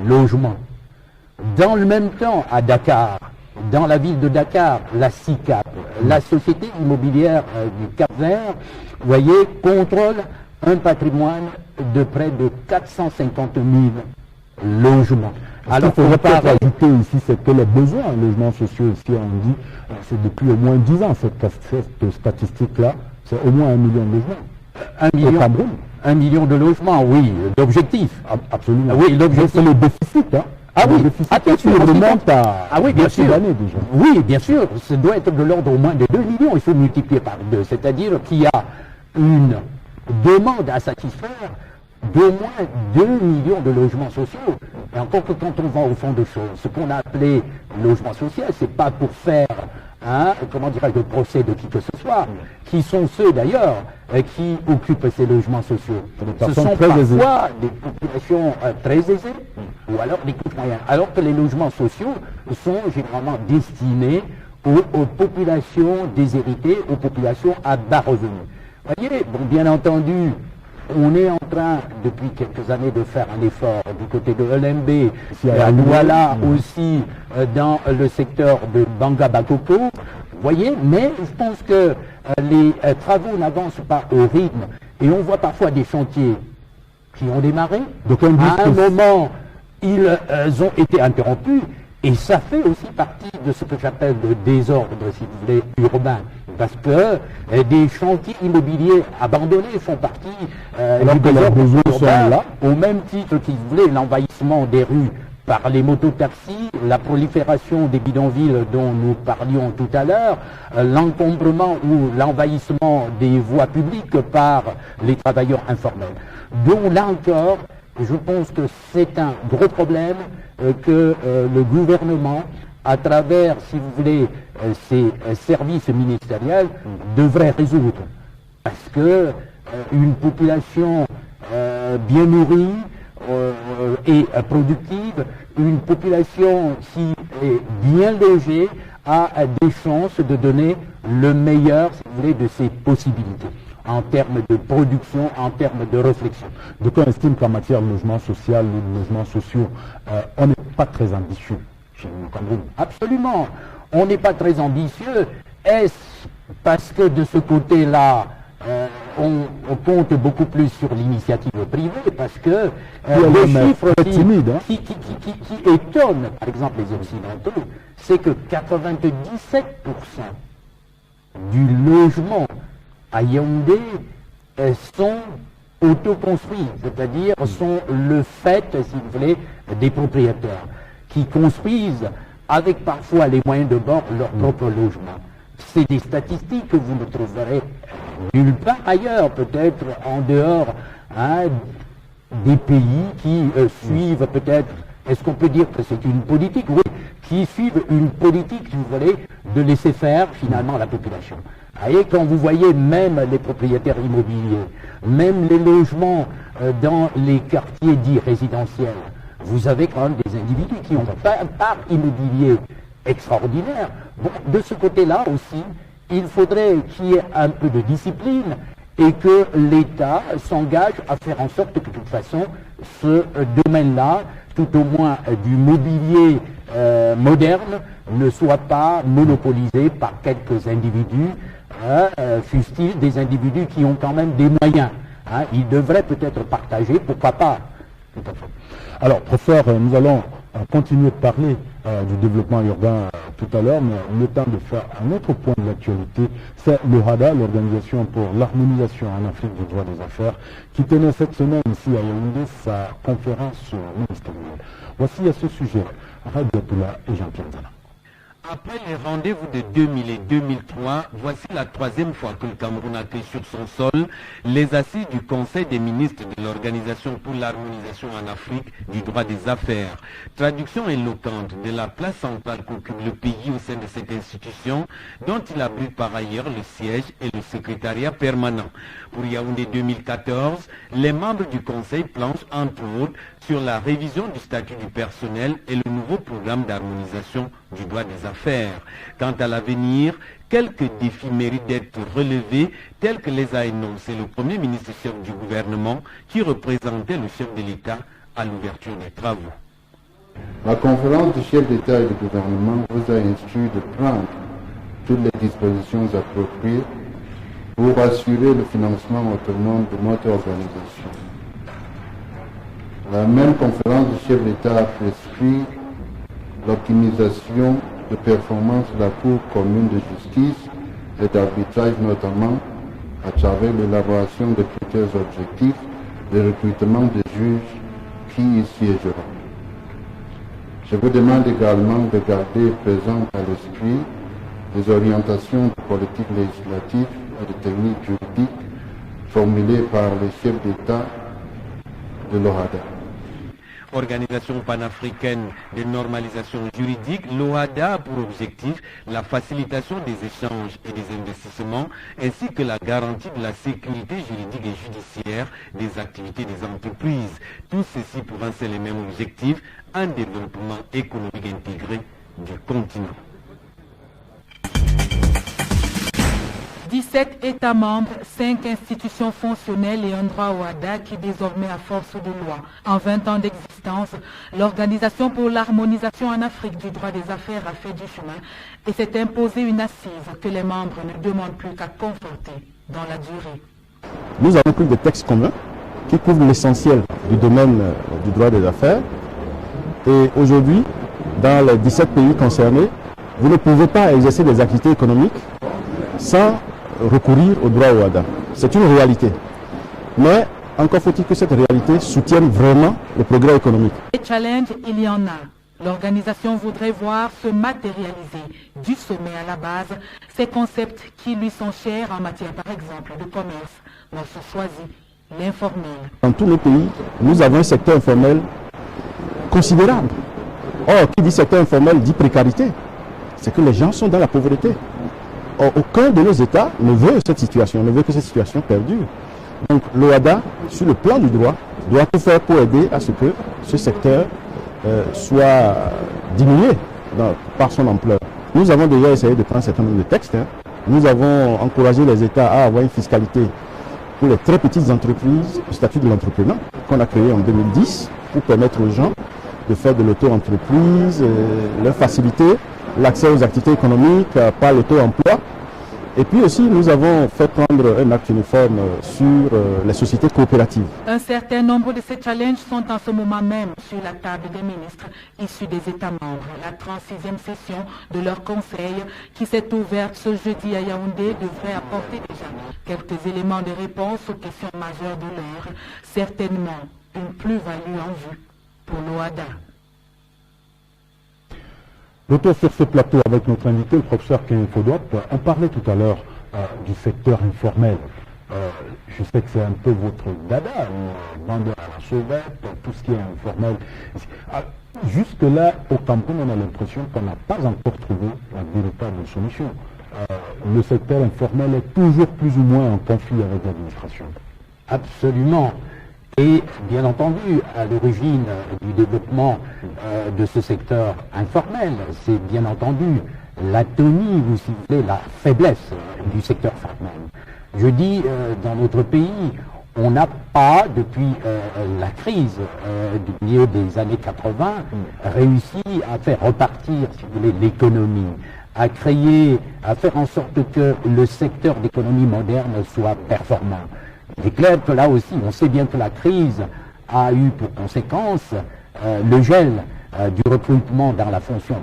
S2: logements. Dans le même temps, à Dakar, dans la ville de Dakar, la SICAP, la société immobilière du Cap-Vert, vous voyez, contrôle un patrimoine de près de 450 000 logements.
S1: Alors, il faudrait pas ajouter ici, c'est que les besoins en logements sociaux, ici, on dit, c'est depuis au moins 10 ans, cette statistique-là, c'est au moins 1 million de logements.
S2: 1 million de logements, oui, d'objectifs.
S1: Absolument.
S2: Oui, l'objectif.
S1: C'est le déficit, hein.
S2: Ah oui, attention,
S1: remonte à
S2: bien sûr.
S1: Années déjà.
S2: Oui, bien sûr, ça doit être de l'ordre au moins de 2 millions, il faut multiplier par 2, c'est-à-dire qu'il y a une demande à satisfaire d'au moins 2 millions de logements sociaux. Et encore que quand on va au fond des choses, ce qu'on a appelé logement social, c'est pas pour faire le procès de qui que ce soit, qui sont ceux d'ailleurs qui occupent ces logements sociaux. Ce sont parfois des populations très aisées ou alors des couches moyennes, alors que les logements sociaux sont généralement destinés aux populations déshéritées, aux populations à bas revenus. Voyez, bon, bien entendu, on est en train, depuis quelques années, de faire un effort du côté de LMB, à Douala aussi, dans le secteur de Banga Bakoko, vous voyez, mais je pense que les travaux n'avancent pas au rythme, et on voit parfois des chantiers qui ont démarré, à un moment, ils ont été interrompus, et ça fait aussi partie de ce que j'appelle le désordre, si vous voulez, urbain. Parce que des chantiers immobiliers abandonnés font partie du désordre urbain, là, au même titre qu'ils voulaient l'envahissement des rues par les mototaxis, la prolifération des bidonvilles dont nous parlions tout à l'heure, l'encombrement ou l'envahissement des voies publiques par les travailleurs informels. Donc là encore, je pense que c'est un gros problème que le gouvernement, à travers, si vous voulez, ces services ministériels, devrait résoudre. Parce que une population bien nourrie et productive, une population qui est bien logée, a des chances de donner le meilleur, si vous voulez, de ses possibilités. en termes de production, en termes de réflexion.
S1: Donc on estime qu'en matière de logement social ou de logements sociaux, on n'est pas très ambitieux chez nous au Cameroun.
S2: Absolument. On n'est pas très ambitieux. Est-ce parce que de ce côté-là, on compte beaucoup plus sur l'initiative privée, parce que les chiffres qui étonnent, par exemple les Occidentaux, c'est que 97% du logement à Yaoundé sont autoconstruits, c'est-à-dire sont le fait, si vous voulez, des propriétaires qui construisent avec parfois les moyens de bord leur propre logement. C'est des statistiques que vous ne trouverez nulle part ailleurs, peut-être en dehors des pays qui suivent peut-être, est-ce qu'on peut dire que c'est une politique? Oui, qui suivent une politique, si vous voulez, de laisser faire finalement la population. Et quand vous voyez même les propriétaires immobiliers, même les logements dans les quartiers dits résidentiels, vous avez quand même des individus qui ont un parc immobilier extraordinaire. Bon, de ce côté-là aussi, il faudrait qu'il y ait un peu de discipline et que l'État s'engage à faire en sorte que de toute façon, ce domaine-là, tout au moins du mobilier moderne, ne soit pas monopolisé par quelques individus, fussent-ils des individus qui ont quand même des moyens. Ils devraient peut-être partager, pourquoi pas. Tout à fait.
S1: Alors, professeur, nous allons continuer de parler du développement urbain tout à l'heure, mais le temps de faire un autre point de l'actualité, c'est l'OHADA, l'Organisation pour l'harmonisation en Afrique du droit des affaires, qui tenait cette semaine ici à Yaoundé sa conférence ministérielle. Voici à ce sujet Radiatoula et Jean-Pierre Zana.
S7: Après les rendez-vous de 2000 et 2003, voici la troisième fois que le Cameroun accueille sur son sol les assises du Conseil des ministres de l'Organisation pour l'harmonisation en Afrique du droit des affaires. Traduction éloquente de la place centrale qu'occupe le pays au sein de cette institution, dont il abrite par ailleurs le siège et le secrétariat permanent. Pour Yaoundé 2014, les membres du Conseil planchent entre autres sur la révision du statut du personnel et le nouveau programme d'harmonisation du droit des affaires. Quant à l'avenir, quelques défis méritent d'être relevés, tels que les a énoncés le Premier ministre chef du gouvernement, qui représentait le chef de l'État à l'ouverture des travaux.
S5: La conférence du chef d'État et du gouvernement vous a instruit de prendre toutes les dispositions appropriées pour assurer le financement autonome de notre organisation. La même conférence du chef d'État a prescrit l'optimisation de performance de la Cour commune de justice et d'arbitrage, notamment à travers l'élaboration de critères objectifs de recrutement des juges qui y siégeront. Je vous demande également de garder présent à l'esprit les orientations de politique législative et de techniques juridiques formulées par les chefs d'État de l'OHADA.
S7: Organisation panafricaine de normalisation juridique, l'OHADA a pour objectif la facilitation des échanges et des investissements, ainsi que la garantie de la sécurité juridique et judiciaire des activités des entreprises. Tout ceci pour un seul et même objectif, un développement économique intégré du continent.
S8: 17 États membres, 5 institutions fonctionnelles et un droit au OHADA qui désormais a force de loi. En 20 ans d'existence, l'Organisation pour l'harmonisation en Afrique du droit des affaires a fait du chemin et s'est imposé une assise que les membres ne demandent plus qu'à conforter dans la durée.
S9: Nous avons pris des textes communs qui couvrent l'essentiel du domaine du droit des affaires. Et aujourd'hui, dans les 17 pays concernés, vous ne pouvez pas exercer des activités économiques sans recourir au droit au OHADA. C'est une réalité. Mais encore faut-il que cette réalité soutienne vraiment le progrès économique.
S8: Les challenges, il y en a. L'organisation voudrait voir se matérialiser du sommet à la base ces concepts qui lui sont chers en matière par exemple de commerce. On se choisit l'informel.
S9: Dans tous les pays, nous avons un secteur informel considérable. Or, qui dit secteur informel dit précarité. C'est que les gens sont dans la pauvreté. Or, aucun de nos États ne veut cette situation, ne veut que cette situation perdure. Donc l'OHADA, sur le plan du droit, doit tout faire pour aider à ce que ce secteur soit diminué par son ampleur. Nous avons déjà essayé de prendre un certain nombre de textes. Nous avons encouragé les États à avoir une fiscalité pour les très petites entreprises, le statut de l'entrepreneur qu'on a créé en 2010 pour permettre aux gens de faire de l'auto-entreprise, leur faciliter l'accès aux activités économiques par l'auto-emploi. Et puis aussi, nous avons fait prendre un acte uniforme sur les sociétés coopératives.
S8: Un certain nombre de ces challenges sont en ce moment même sur la table des ministres issus des États membres. La 36e session de leur conseil, qui s'est ouverte ce jeudi à Yaoundé, devrait apporter déjà quelques éléments de réponse aux questions majeures de l'heure. Certainement une plus-value en vue pour l'OADA.
S1: Retour sur ce plateau avec notre invité, le professeur Ken Fodop. On parlait tout à l'heure du secteur informel. Je sais que c'est un peu votre dada, vendeur à la sauvette, tout ce qui est informel. Jusque-là, au Cameroun, on a l'impression qu'on n'a pas encore trouvé la véritable solution. Le secteur informel est toujours plus ou moins en conflit avec l'administration.
S2: Absolument. Et bien entendu, à l'origine du développement de ce secteur informel, c'est bien entendu l'atonie, ou si vous voulez, la faiblesse du secteur formel. Je dis, dans notre pays, on n'a pas, depuis la crise du milieu des années 80, réussi à faire repartir, si vous voulez, l'économie, à créer, à faire en sorte que le secteur d'économie moderne soit performant. Il est clair que là aussi, on sait bien que la crise a eu pour conséquence le gel du recrutement dans la fonction,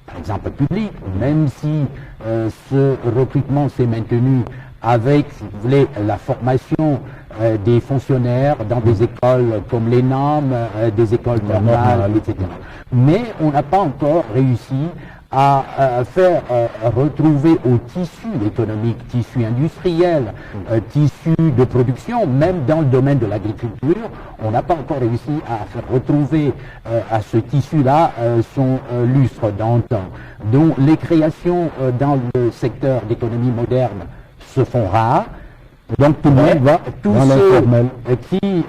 S2: par exemple publique, même si ce recrutement s'est maintenu avec, si vous voulez, la formation des fonctionnaires dans des écoles comme l'ENAM, des écoles normales, etc. Mais on n'a pas encore réussi à faire retrouver au tissu économique, tissu industriel, tissu de production, même dans le domaine de l'agriculture, on n'a pas encore réussi à faire retrouver à ce tissu-là son lustre d'antan. Donc les créations dans le secteur d'économie moderne se font rares.
S1: Donc tout le monde va
S2: tous
S1: dans l'informel.
S2: Ceux qui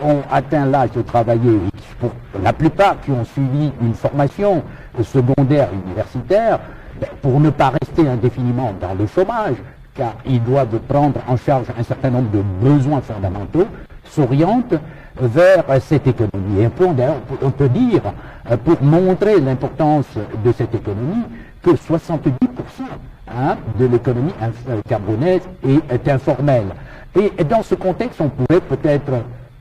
S2: ont atteint l'âge de travailler, pour la plupart qui ont suivi une formation secondaire universitaire, pour ne pas rester indéfiniment dans le chômage, car ils doivent prendre en charge un certain nombre de besoins fondamentaux, s'orientent vers cette économie. Et on peut dire, pour montrer l'importance de cette économie, que 70% de l'économie camerounaise est informelle. Et dans ce contexte, on pourrait peut-être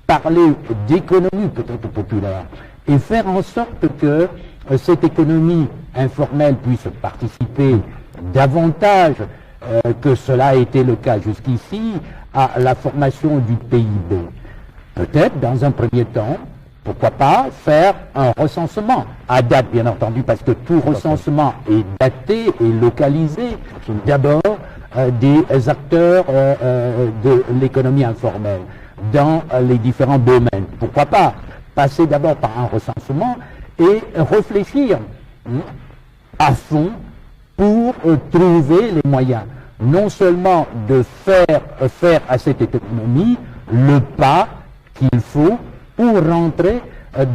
S2: parler d'économie peut-être populaire et faire en sorte que cette économie informelle puisse participer davantage que cela a été le cas jusqu'ici à la formation du PIB. Peut-être dans un premier temps, pourquoi pas faire un recensement, à date bien entendu, parce que tout recensement est daté et localisé, d'abord des acteurs de l'économie informelle dans les différents domaines. Pourquoi pas passer d'abord par un recensement et réfléchir à fond pour trouver les moyens, non seulement de faire à cette économie le pas qu'il faut pour rentrer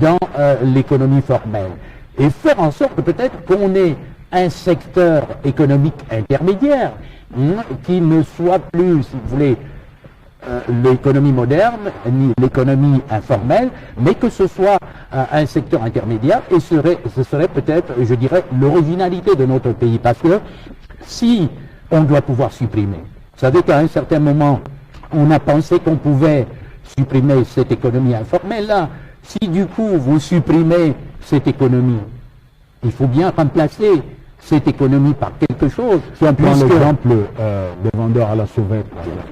S2: dans l'économie formelle et faire en sorte peut-être qu'on ait un secteur économique intermédiaire qui ne soit plus, si vous voulez, l'économie moderne ni l'économie informelle, mais que ce soit un secteur intermédiaire, et ce serait peut-être, je dirais, l'originalité de notre pays, parce que si on doit pouvoir supprimer, vous savez qu'à un certain moment on a pensé qu'on pouvait supprimer cette économie informelle-là. Si du coup vous supprimez cette économie, il faut bien remplacer cette économie par quelque chose.
S1: Si on prend l'exemple des vendeurs à la sauvette,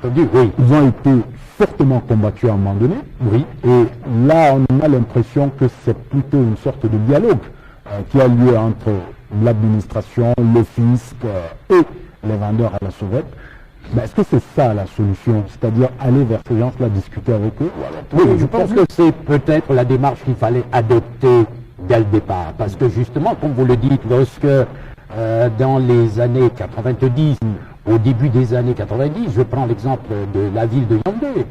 S2: oui.
S1: Ils ont été fortement combattus à un moment donné.
S2: Oui.
S1: Et là, on a l'impression que c'est plutôt une sorte de dialogue qui a lieu entre l'administration, le fisc et les vendeurs à la sauvette. Mais est-ce que c'est ça la solution, c'est-à-dire aller vers ces gens-là, discuter avec eux?
S2: Oui, je pense que c'est peut-être la démarche qu'il fallait adopter dès le départ, parce que justement, comme vous le dites, lorsque dans les années 90, au début des années 90, je prends l'exemple de la ville de Yaoundé,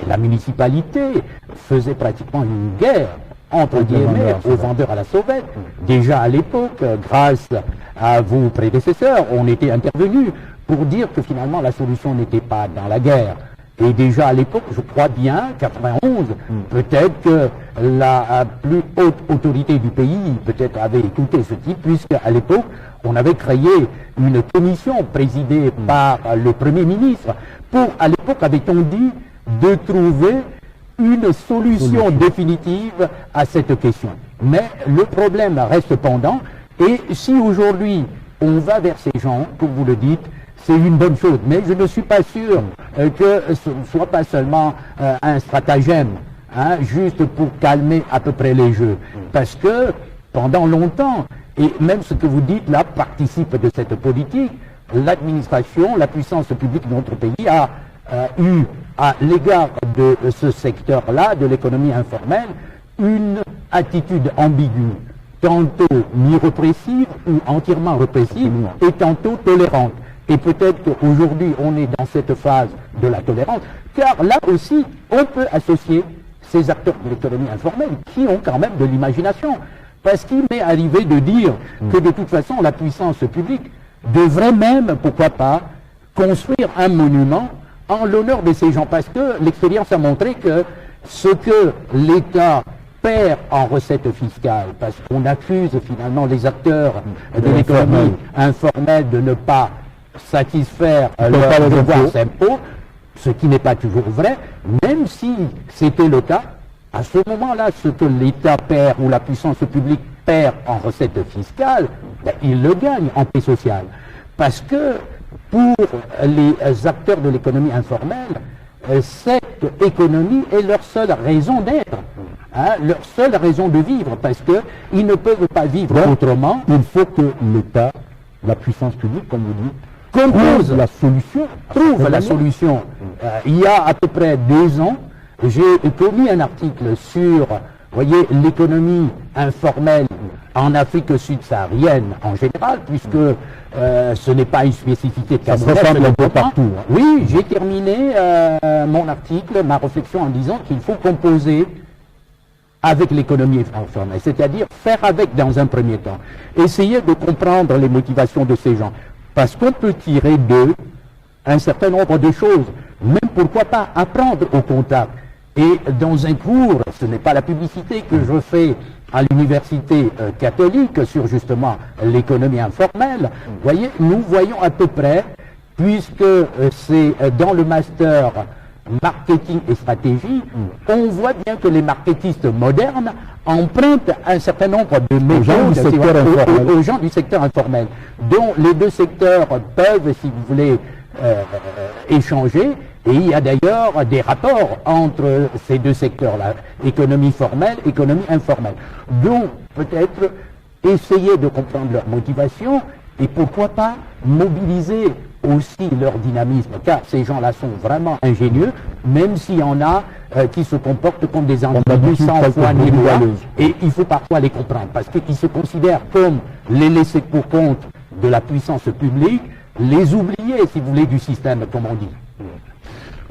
S2: la municipalité faisait pratiquement une guerre entre guillemets aux vendeurs à la sauvette. Déjà à l'époque, grâce à vos prédécesseurs, on était intervenus pour dire que finalement la solution n'était pas dans la guerre Et déjà à l'époque, je crois bien, 91, peut-être que la plus haute autorité du pays, peut-être avait écouté ce type, puisqu'à l'époque, on avait créé une commission présidée par le Premier ministre pour, à l'époque, avait-on dit, de trouver une solution définitive à cette question. Mais le problème reste pendant, et si aujourd'hui on va vers ces gens, comme vous le dites, c'est une bonne chose, mais je ne suis pas sûr que ce ne soit pas seulement un stratagème, juste pour calmer à peu près les jeux. Parce que pendant longtemps, et même ce que vous dites là participe de cette politique, l'administration, la puissance publique de notre pays a eu à l'égard de ce secteur-là, de l'économie informelle, une attitude ambiguë, tantôt mi-répressive ou entièrement répressive, et tantôt tolérante. Et peut-être qu'aujourd'hui, on est dans cette phase de la tolérance, car là aussi, on peut associer ces acteurs de l'économie informelle qui ont quand même de l'imagination. Parce qu'il m'est arrivé de dire que de toute façon, la puissance publique devrait même, pourquoi pas, construire un monument en l'honneur de ces gens. Parce que l'expérience a montré que ce que l'État perd en recettes fiscales, parce qu'on accuse finalement les acteurs de l'économie informelle de ne pas satisfaire leurs devoirs impôts, ce qui n'est pas toujours vrai, même si c'était le cas, à ce moment-là, ce que l'État perd ou la puissance publique perd en recettes fiscales, il le gagne en paix sociale. Parce que pour les acteurs de l'économie informelle, cette économie est leur seule raison d'être, leur seule raison de vivre, parce qu'ils ne peuvent pas vivre autrement.
S1: Il faut que l'État, la puissance publique, comme vous dites,
S2: compose
S1: la solution.
S2: Trouve la solution. Il y a à peu près 2 ans, j'ai commis un article sur, voyez, l'économie informelle en Afrique subsaharienne en général, puisque ce n'est pas une spécificité de Cameroun.
S1: Ça se ressemble un peu partout.
S2: Oui, j'ai terminé mon article, ma réflexion en disant qu'il faut composer avec l'économie informelle, c'est-à-dire faire avec dans un premier temps. Essayer de comprendre les motivations de ces gens. Parce qu'on peut tirer d'eux un certain nombre de choses, même pourquoi pas apprendre au contact. Et dans un cours, ce n'est pas la publicité que je fais à l'université catholique sur justement l'économie informelle, vous voyez, nous voyons à peu près, puisque c'est dans le master marketing et stratégie, on voit bien que les marketistes modernes empruntent un certain nombre de méthodes aux gens du secteur informel, dont les deux secteurs peuvent, si vous voulez, échanger. Et il y a d'ailleurs des rapports entre ces deux secteurs-là, économie formelle, économie informelle. Donc, peut-être essayer de comprendre leur motivation et pourquoi pas mobiliser aussi leur dynamisme, car ces gens-là sont vraiment ingénieux, même s'il y en a qui se comportent comme des individus sans foi ni loi, et il faut parfois les comprendre, parce qu'ils se considèrent comme les laissés pour compte de la puissance publique, les oubliés, si vous voulez, du système, comme on dit.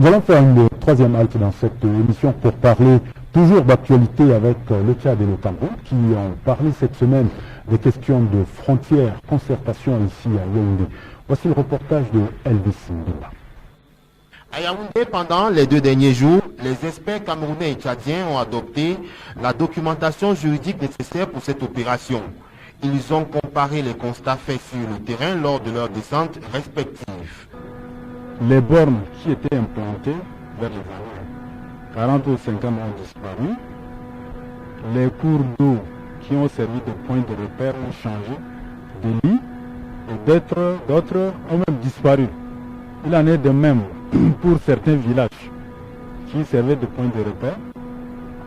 S1: Nous allons faire une troisième halte dans cette émission pour parler toujours d'actualité avec le Tchad et le Cameroun, qui ont parlé cette semaine des questions de frontières, concertation ici à Yaoundé. Voici le reportage de Elvis Ndouba.
S10: À Yaoundé, pendant les 2 derniers jours, les experts camerounais et tchadiens ont adopté la documentation juridique nécessaire pour cette opération. Ils ont comparé les constats faits sur le terrain lors de leurs descentes respectives.
S1: Les bornes qui étaient implantées vers les années 40 ou 50 ont disparu. Les cours d'eau qui ont servi de point de repère ont changé de lit et d'autres ont même disparu. Il en est de même pour certains villages qui servaient de point de repère,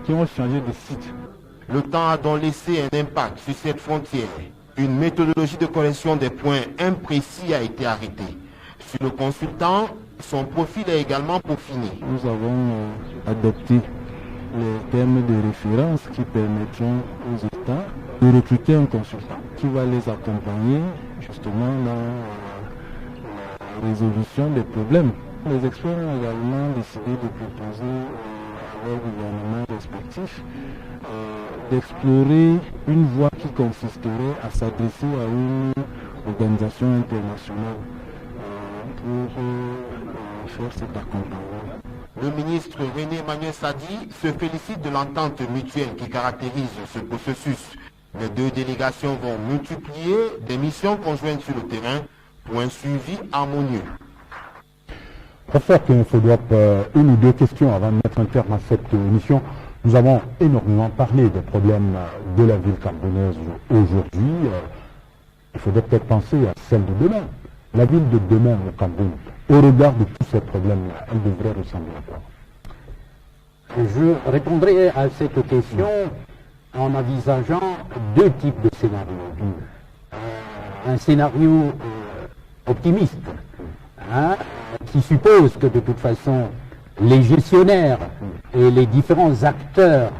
S1: qui ont changé de site.
S10: Le temps a donc laissé un impact sur cette frontière. Une méthodologie de correction des points imprécis a été arrêtée. Sur le consultant, son profil est également peaufiné.
S1: Nous avons adopté les termes de référence qui permettront aux États de recruter un consultant qui va les accompagner justement dans la résolution des problèmes. Les experts ont également décidé de proposer à leurs gouvernements respectifs d'explorer une voie qui consisterait à s'adresser à une organisation internationale pour faire cet accompagnement.
S10: Le ministre René Emmanuel Sadi se félicite de l'entente mutuelle qui caractérise ce processus. Les deux délégations vont multiplier des missions conjointes sur le terrain pour un suivi harmonieux.
S1: Professeur Kenfodop, une ou deux questions avant de mettre un terme à cette émission. Nous avons énormément parlé des problèmes de la ville camerounaise aujourd'hui. Il faudrait peut-être penser à celle de demain. La ville de demain au Cameroun, au regard de tous ces problèmes-là, elle devrait ressembler à quoi?
S2: Je répondrai à cette question en envisageant deux types de scénarios. Un scénario optimiste, qui suppose que de toute façon les gestionnaires et les différents acteurs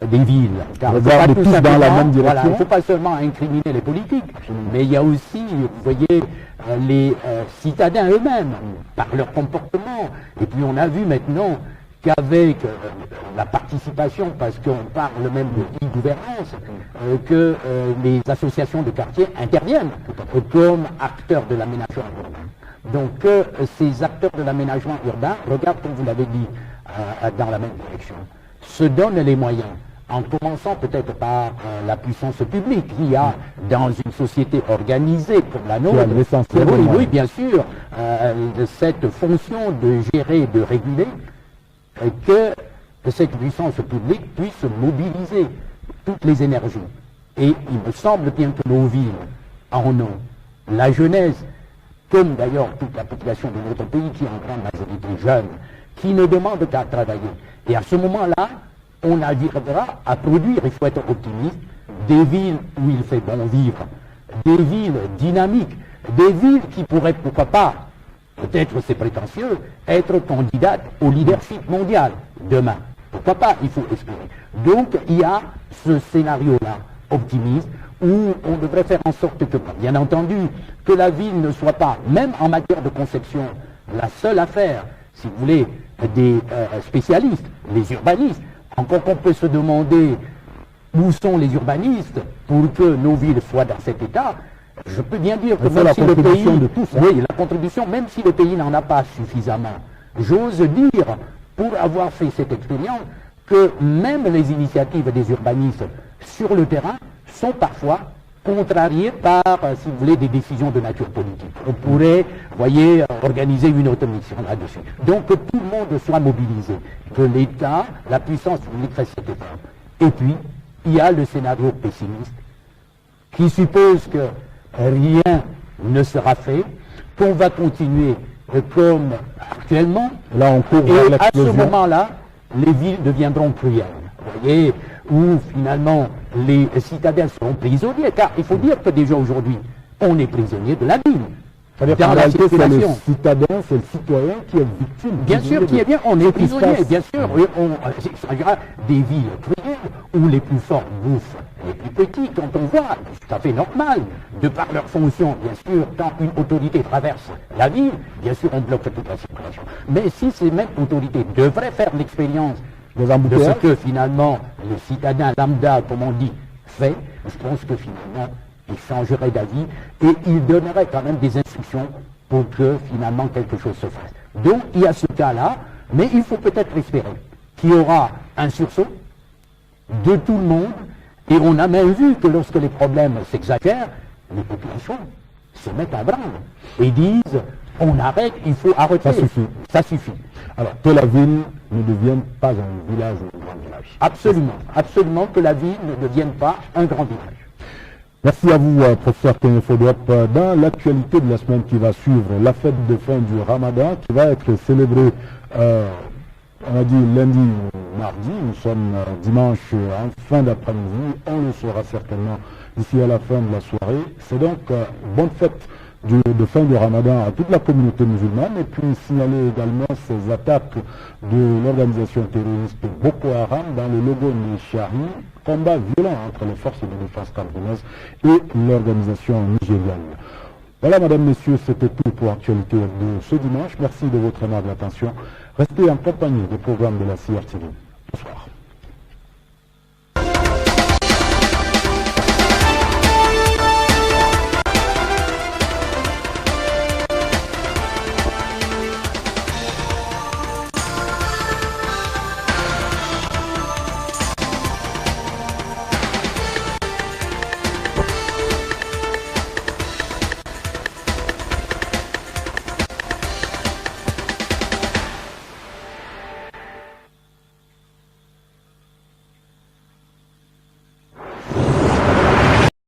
S2: des villes, car il ne faut pas seulement incriminer les politiques, mais il y a aussi, vous voyez, les citadins eux-mêmes, par leur comportement. Et puis on a vu maintenant qu'avec la participation, parce qu'on parle même de e-gouvernance, que les associations de quartier interviennent comme acteurs de l'aménagement urbain. Donc ces acteurs de l'aménagement urbain, regarde comme vous l'avez dit, dans la même direction, se donnent les moyens, en commençant peut-être par la puissance publique, qui a dans une société organisée comme la nôtre, oui, bien sûr, cette fonction de gérer, de réguler, que cette puissance publique puisse mobiliser toutes les énergies. Et il me semble bien que nos villes en ont. La jeunesse, comme d'ailleurs toute la population de notre pays qui est en grande majorité jeune, qui ne demande qu'à travailler. Et à ce moment-là, on arrivera à produire, il faut être optimiste, des villes où il fait bon vivre, des villes dynamiques, des villes qui pourraient, pourquoi pas, peut-être c'est prétentieux, être candidates au leadership mondial demain. Pourquoi pas, il faut espérer. Donc il y a ce scénario-là, optimiste, où on devrait faire en sorte que, bien entendu, que la ville ne soit pas, même en matière de conception, la seule affaire, si vous voulez, des spécialistes, les urbanistes. Encore qu'on peut se demander où sont les urbanistes pour que nos villes soient dans cet état. Je peux bien dire que même si le pays, oui, la contribution, même si le pays n'en a pas suffisamment, j'ose dire, pour avoir fait cette expérience, que même les initiatives des urbanistes sur le terrain sont parfois contrariées par, si vous voulez, des décisions de nature politique. On pourrait, voyez, organiser une autre mission là-dessus. Donc que tout le monde soit mobilisé, que l'État, la puissance publique fasse cet effort. Et puis, il y a le scénario pessimiste, qui suppose que rien ne sera fait, qu'on va continuer comme actuellement,
S1: là, on court
S2: et à ce moment-là, les villes deviendront cruelles. Vous voyez, où finalement les citadins seront prisonniers, car il faut dire que déjà aujourd'hui, on est prisonnier de la ville.
S1: Dans la circulation. C'est le citadin, c'est le citoyen qui est victime.
S2: Bien sûr, qui est bien, on est prisonnier, bien sûr. Oui, il s'agira des villes cruelles où les plus forts bouffent les plus petits, quand on voit, c'est tout à fait normal, de par leur fonction, bien sûr, quand une autorité traverse la ville, bien sûr, on bloque toute la circulation. Mais si ces mêmes autorités devraient faire l'expérience de ce que finalement le citadin lambda, comme on dit, fait, je pense que finalement il changerait d'avis et il donnerait quand même des instructions pour que finalement quelque chose se fasse. Donc il y a ce cas-là, mais il faut peut-être espérer qu'il y aura un sursaut de tout le monde, et on a même vu que lorsque les problèmes s'exagèrent, les populations se mettent à branle et disent on arrête, il faut arrêter. Ça suffit.
S1: Alors, que la ville ne devienne pas un village ou un grand village.
S2: Absolument, absolument, que la ville ne devienne pas un grand village.
S1: Merci à vous, professeur Kenfodop. Dans l'actualité de la semaine qui va suivre, la fête de fin du Ramadan qui va être célébrée, on a dit lundi ou mardi, nous sommes dimanche en fin d'après-midi, on le saura certainement d'ici à la fin de la soirée. C'est donc bonne fête de fin de Ramadan à toute la communauté musulmane, et puis signaler également ces attaques de l'organisation terroriste Boko Haram dans le logo Nishari, combat violent entre les forces de défense camerounaises et l'organisation nigériane. Voilà, madame, messieurs, c'était tout pour l'actualité de ce dimanche. Merci de votre aimable attention. Restez en compagnie des programmes de la CRTV. Bonsoir.